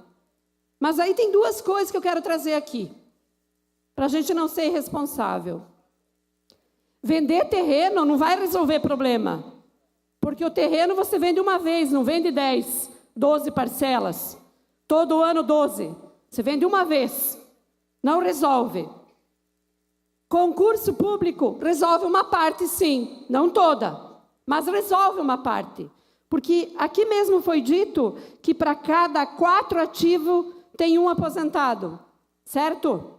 Speaker 9: Mas aí tem duas coisas que eu quero trazer aqui, para a gente não ser irresponsável. Vender terreno não vai resolver problema, porque o terreno você vende uma vez, não vende 10, 12 parcelas. Todo ano 12. Você vende uma vez. Não resolve. Concurso público resolve uma parte, sim. Não toda, mas resolve uma parte. Porque aqui mesmo foi dito que para cada 4 ativos tem um aposentado. Certo?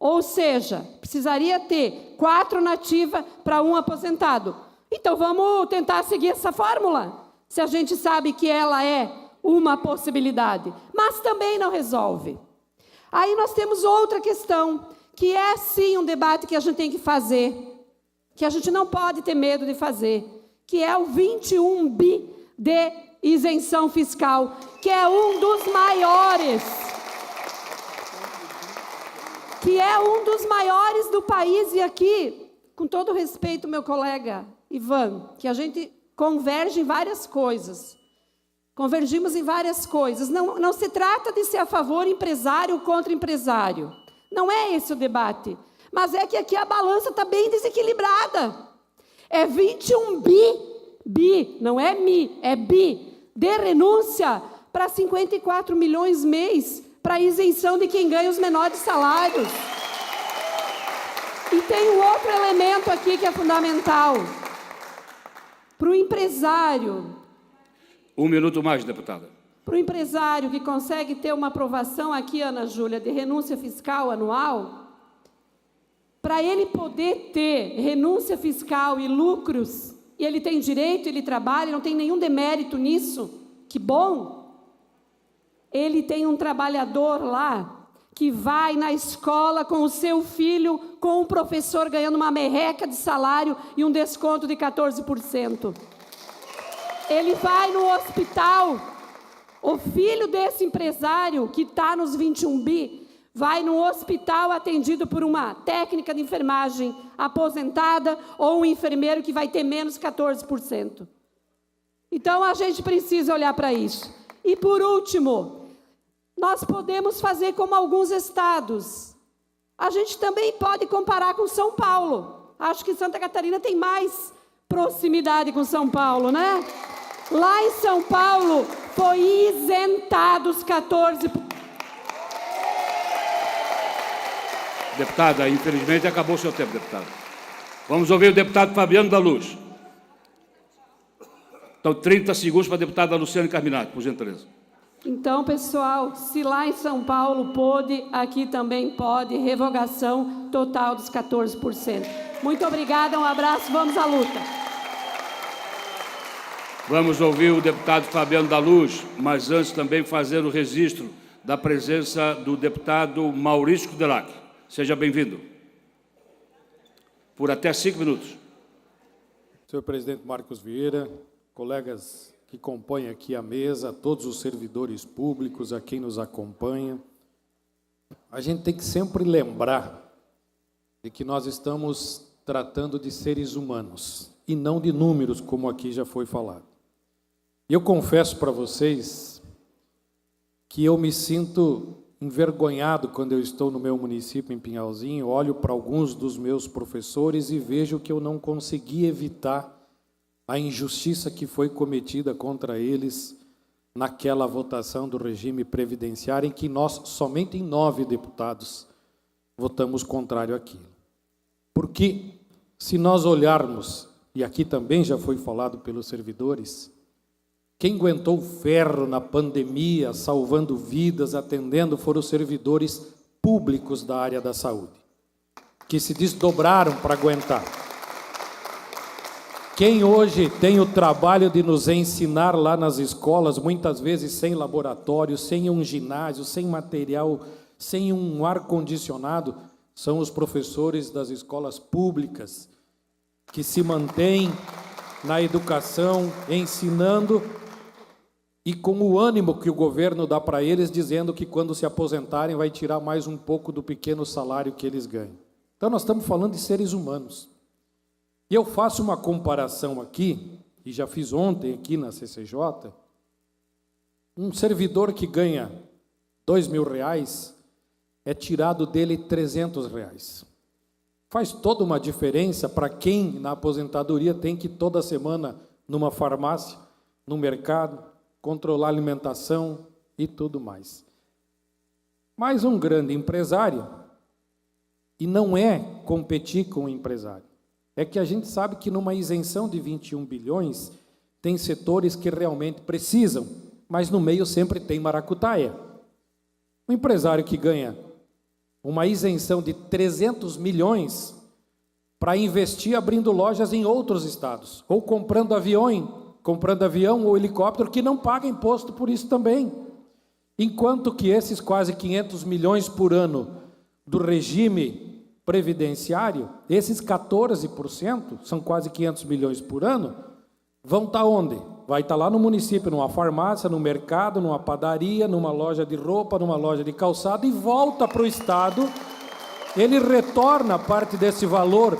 Speaker 9: Ou seja, precisaria ter 4 na ativa para um aposentado. Então vamos tentar seguir essa fórmula, se a gente sabe que ela é uma possibilidade, mas também não resolve. Aí nós temos outra questão, que é sim um debate que a gente tem que fazer, que a gente não pode ter medo de fazer, que é o 21 bi de isenção fiscal, que é um dos maiores, do país. E aqui, com todo respeito, meu colega Ivan, que a gente converge em várias coisas. Convergimos em várias coisas. Não se trata de ser a favor empresário ou contra empresário. Não é esse o debate. Mas é que aqui a balança está bem desequilibrada. É 21 bi, não é mi, é bi, de renúncia para 54 milhões mês para isenção de quem ganha os menores salários. E tem um outro elemento aqui que é fundamental. Para o empresário...
Speaker 1: 1 minuto mais, deputada.
Speaker 9: Para o empresário que consegue ter uma aprovação aqui, Ana Júlia, de renúncia fiscal anual, para ele poder ter renúncia fiscal e lucros, e ele tem direito, ele trabalha, não tem nenhum demérito nisso, que bom, ele tem um trabalhador lá que vai na escola com o seu filho, com o professor ganhando uma merreca de salário e um desconto de 14%. Ele vai no hospital, o filho desse empresário que está nos 21 bi, vai no hospital atendido por uma técnica de enfermagem aposentada ou um enfermeiro que vai ter menos 14%. Então, a gente precisa olhar para isso. E, por último, nós podemos fazer como alguns estados. A gente também pode comparar com São Paulo. Acho que Santa Catarina tem mais proximidade com São Paulo, né? Lá em São Paulo, foi isentado os 14%.
Speaker 1: Deputada, infelizmente acabou o seu tempo, deputada. Vamos ouvir o deputado Fabiano da Luz. Então, 30 segundos para a deputada Luciane Carminati, por gentileza.
Speaker 9: Então, pessoal, se lá em São Paulo pôde, aqui também pode, revogação total dos 14%. Muito obrigada, um abraço, vamos à luta.
Speaker 1: Vamos ouvir o deputado Fabiano da Luz, mas antes também fazer o registro da presença do deputado Maurício Kudelac. Seja bem-vindo. Por até 5 minutos.
Speaker 14: Senhor presidente Marcos Vieira, colegas que compõem aqui a mesa, todos os servidores públicos, a quem nos acompanha, a gente tem que sempre lembrar de que nós estamos tratando de seres humanos e não de números, como aqui já foi falado. Eu confesso para vocês que eu me sinto envergonhado quando eu estou no meu município, em Pinhalzinho, olho para alguns dos meus professores e vejo que eu não consegui evitar a injustiça que foi cometida contra eles naquela votação do regime previdenciário, em que nós, somente em 9 deputados, votamos contrário àquilo. Porque, se nós olharmos, e aqui também já foi falado pelos servidores, quem aguentou o ferro na pandemia, salvando vidas, atendendo, foram os servidores públicos da área da saúde, que se desdobraram para aguentar. Quem hoje tem o trabalho de nos ensinar lá nas escolas, muitas vezes sem laboratório, sem um ginásio, sem material, sem um ar-condicionado, são os professores das escolas públicas, que se mantêm na educação, ensinando e com o ânimo que o governo dá para eles, dizendo que quando se aposentarem vai tirar mais um pouco do pequeno salário que eles ganham. Então nós estamos falando de seres humanos. E eu faço uma comparação aqui, e já fiz ontem aqui na CCJ, um servidor que ganha R$2.000, é tirado dele R$300. Faz toda uma diferença para quem na aposentadoria tem que ir toda semana numa farmácia, no mercado, controlar a alimentação e tudo mais. Mas um grande empresário, e não é competir com o empresário, é que a gente sabe que numa isenção de 21 bilhões, tem setores que realmente precisam, mas no meio sempre tem maracutaia. Um empresário que ganha uma isenção de 300 milhões para investir abrindo lojas em outros estados, ou comprando avião ou helicóptero, que não paga imposto por isso também. Enquanto que esses quase 500 milhões por ano do regime previdenciário, esses 14%, são quase 500 milhões por ano, vão estar onde? Vai estar lá no município, numa farmácia, no mercado, numa padaria, numa loja de roupa, numa loja de calçado, e volta para o Estado. Ele retorna parte desse valor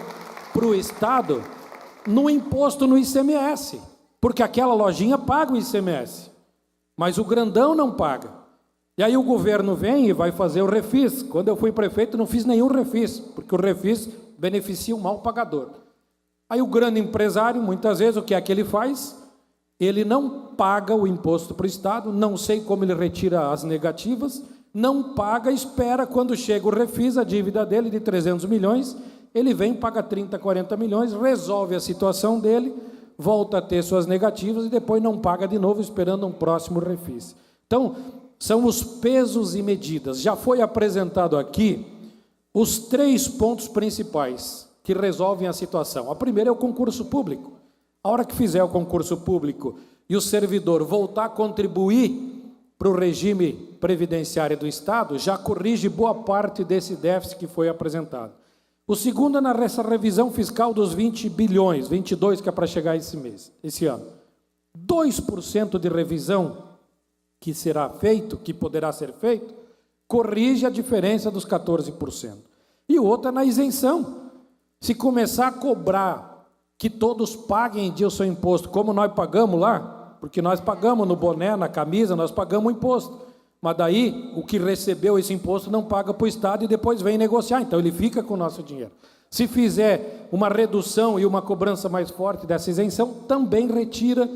Speaker 14: para o Estado no imposto no ICMS, porque aquela lojinha paga o ICMS, mas o grandão não paga. E aí o governo vem e vai fazer o refis. Quando eu fui prefeito, não fiz nenhum refis, porque o refis beneficia o mal pagador. Aí o grande empresário, muitas vezes, o que é que ele faz? Ele não paga o imposto para o Estado, não sei como ele retira as negativas, não paga, espera quando chega o refis, a dívida dele de 300 milhões, ele vem, paga 30, 40 milhões, resolve a situação dele, volta a ter suas negativas e depois não paga de novo, esperando um próximo refis. Então, são os pesos e medidas. Já foi apresentado aqui os 3 pontos principais que resolvem a situação. A primeira é o concurso público. A hora que fizer o concurso público e o servidor voltar a contribuir para o regime previdenciário do Estado, já corrige boa parte desse déficit que foi apresentado. O segundo é nessa revisão fiscal dos 20 bilhões, 22 que é para chegar esse ano. 2% de revisão que será feito, que poderá ser feito, corrige a diferença dos 14%. E o outro é na isenção. Se começar a cobrar que todos paguem o seu imposto, como nós pagamos lá, porque nós pagamos no boné, na camisa, nós pagamos o imposto. Mas daí, o que recebeu esse imposto não paga para o Estado e depois vem negociar, então ele fica com o nosso dinheiro. Se fizer uma redução e uma cobrança mais forte dessa isenção, também retira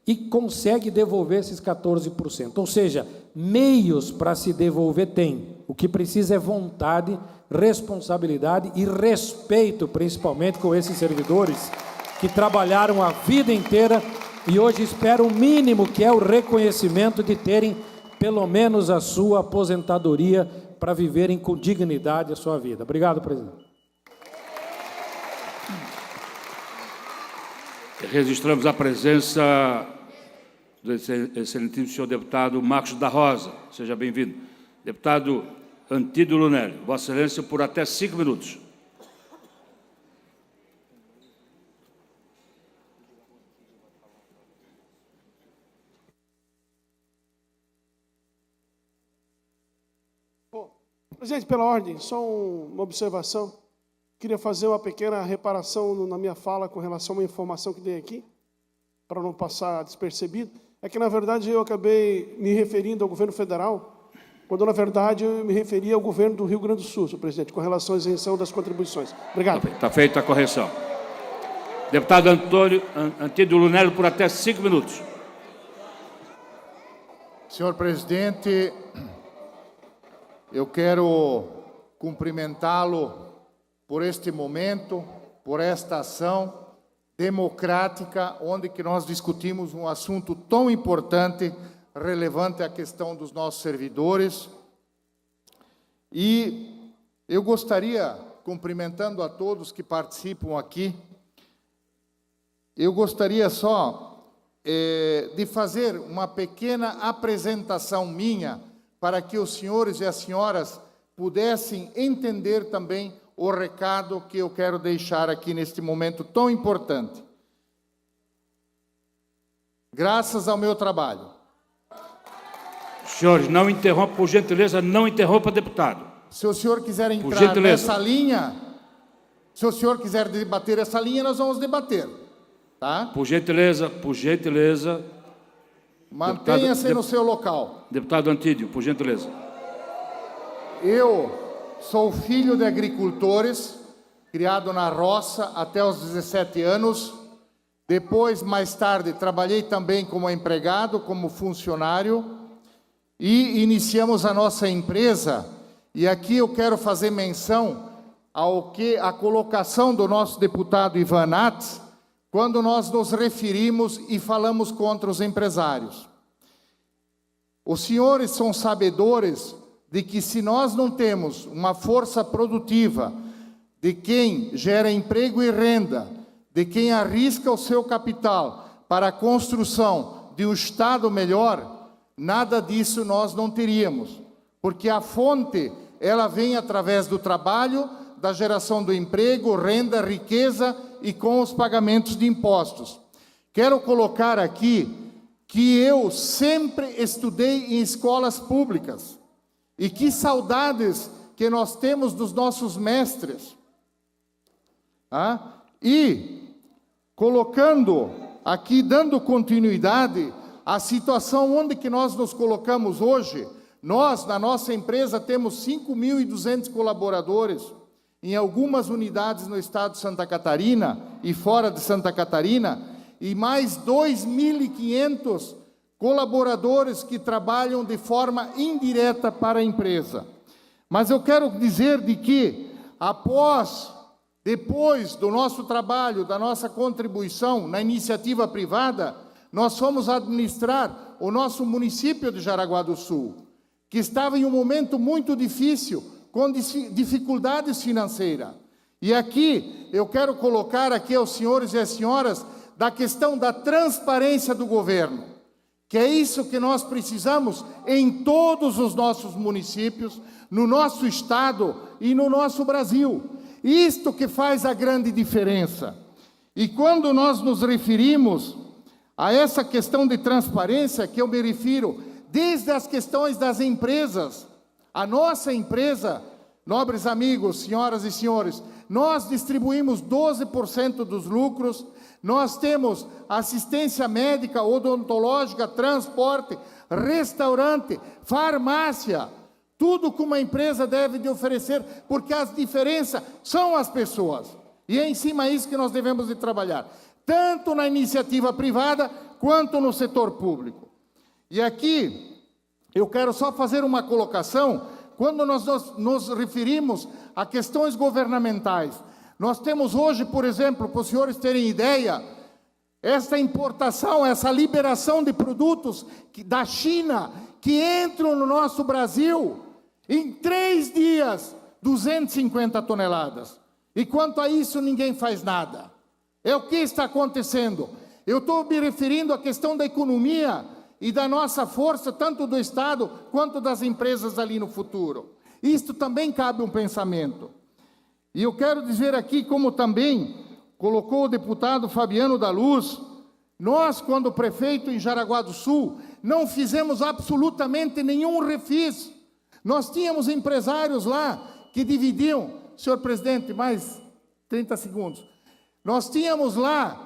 Speaker 14: e consegue devolver esses 14%. Ou seja, meios para se devolver tem. O que precisa é vontade, responsabilidade e respeito, principalmente com esses servidores que trabalharam a vida inteira e hoje esperam o mínimo, que é o reconhecimento de terem pelo menos a sua aposentadoria para viverem com dignidade a sua vida. Obrigado, presidente.
Speaker 1: Registramos a presença do excelentíssimo senhor deputado Marcos da Rosa. Seja bem-vindo. Deputado Antídio Lunelli, Vossa Excelência, por até 5 minutos.
Speaker 11: Bom, presidente, pela ordem, só uma observação. Queria fazer uma pequena reparação na minha fala com relação a uma informação que dei aqui, para não passar despercebido. É que, na verdade, eu acabei me referindo ao governo federal, quando, na verdade, eu me referia ao governo do Rio Grande do Sul, senhor presidente, com relação à isenção das contribuições. Obrigado.
Speaker 1: Está feita a correção. Deputado Antídio Lunelli, por até 5 minutos.
Speaker 13: Senhor presidente, eu quero cumprimentá-lo por este momento, por esta ação democrática, onde que nós discutimos um assunto tão importante, relevante à questão dos nossos servidores. E eu gostaria, cumprimentando a todos que participam aqui, eu gostaria só de fazer uma pequena apresentação minha, para que os senhores e as senhoras pudessem entender também o recado que eu quero deixar aqui neste momento tão importante. Graças ao meu trabalho.
Speaker 1: Senhores, não interrompa, por gentileza, não interrompa, deputado.
Speaker 13: Se o senhor quiser entrar nessa linha, se o senhor quiser debater essa linha, nós vamos debater. Tá?
Speaker 1: Por gentileza.
Speaker 13: Mantenha-se no seu local.
Speaker 1: Deputado Antídio, por gentileza.
Speaker 13: Eu sou filho de agricultores, criado na roça até os 17 anos. Depois, mais tarde, trabalhei também como empregado, como funcionário, e iniciamos a nossa empresa. E aqui eu quero fazer menção ao que a colocação do nosso deputado Ivan Nats, quando nós nos referimos e falamos contra os empresários. Os senhores são sabedores de que se nós não temos uma força produtiva de quem gera emprego e renda, de quem arrisca o seu capital para a construção de um Estado melhor, nada disso nós não teríamos. Porque a fonte, ela vem através do trabalho, da geração do emprego, renda, riqueza e com os pagamentos de impostos. Quero colocar aqui que eu sempre estudei em escolas públicas. E que saudades que nós temos dos nossos mestres. E colocando aqui, dando continuidade à situação onde que nós nos colocamos hoje, nós, na nossa empresa, temos 5.200 colaboradores em algumas unidades no estado de Santa Catarina e fora de Santa Catarina, e mais 2.500 colaboradores que trabalham de forma indireta para a empresa. Mas eu quero dizer de que, depois do nosso trabalho, da nossa contribuição na iniciativa privada, nós fomos administrar o nosso município de Jaraguá do Sul, que estava em um momento muito difícil, com dificuldades financeiras. E aqui, eu quero colocar aqui aos senhores e às senhoras da questão da transparência do governo, que é isso que nós precisamos em todos os nossos municípios, no nosso estado e no nosso Brasil. Isto que faz a grande diferença. E quando nós nos referimos a essa questão de transparência, que eu me refiro desde as questões das empresas, a nossa empresa, nobres amigos, senhoras e senhores, nós distribuímos 12% dos lucros, nós temos assistência médica, odontológica, transporte, restaurante, farmácia, tudo que uma empresa deve de oferecer, porque as diferenças são as pessoas. E é em cima disso que nós devemos de trabalhar, tanto na iniciativa privada, quanto no setor público. E aqui, eu quero só fazer uma colocação, quando nós nos referimos a questões governamentais. Nós temos hoje, por exemplo, para os senhores terem ideia, essa importação, essa liberação de produtos da China, que entram no nosso Brasil, em 3 dias, 250 toneladas. E quanto a isso, ninguém faz nada. É o que está acontecendo. Eu estou me referindo à questão da economia e da nossa força, tanto do Estado quanto das empresas ali no futuro. Isto também cabe um pensamento. E eu quero dizer aqui, como também colocou o deputado Fabiano da Luz, nós, quando prefeito em Jaraguá do Sul, não fizemos absolutamente nenhum refis. Nós tínhamos empresários lá que dividiam, senhor presidente, mais 30 segundos. Nós tínhamos lá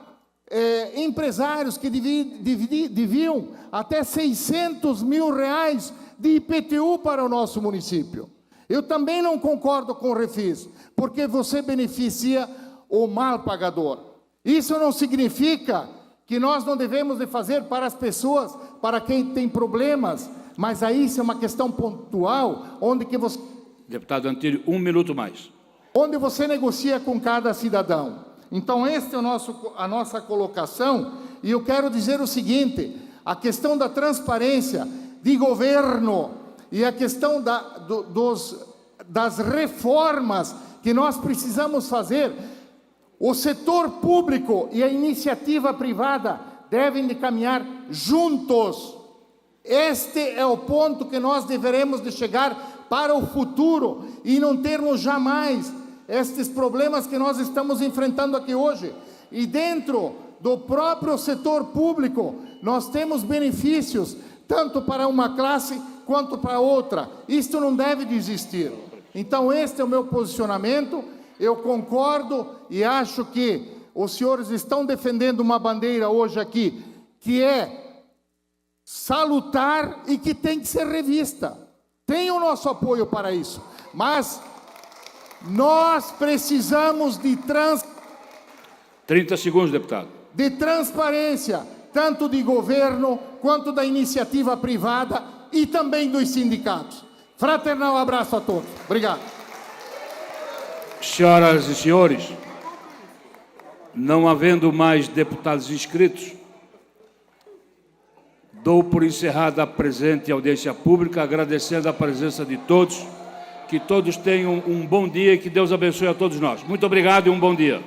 Speaker 13: empresários que deviam até 600 mil reais de IPTU para o nosso município. Eu também não concordo com o refis, porque você beneficia o mal pagador. Isso não significa que nós não devemos de fazer para as pessoas, para quem tem problemas, mas aí isso é uma questão pontual, onde que você...
Speaker 1: Deputado Antídio, 1 minuto mais.
Speaker 13: Onde você negocia com cada cidadão. Então, esta é a nossa colocação, e eu quero dizer o seguinte, a questão da transparência de governo e a questão das reformas que nós precisamos fazer, o setor público e a iniciativa privada devem de caminhar juntos. Este é o ponto que nós deveremos de chegar para o futuro e não termos jamais estes problemas que nós estamos enfrentando aqui hoje. E dentro do próprio setor público, nós temos benefícios, tanto para uma classe quanto para outra. Isto não deve desistir. Então, este é o meu posicionamento. Eu concordo e acho que os senhores estão defendendo uma bandeira hoje aqui, que é salutar e que tem que ser revista. Tem o nosso apoio para isso. Mas nós precisamos de
Speaker 1: 30 segundos, deputado.
Speaker 13: De transparência, tanto de governo, quanto da iniciativa privada e também dos sindicatos. Fraternal abraço a todos. Obrigado.
Speaker 1: Senhoras e senhores, não havendo mais deputados inscritos, dou por encerrada a presente audiência pública, agradecendo a presença de todos, que todos tenham um bom dia e que Deus abençoe a todos nós. Muito obrigado e um bom dia.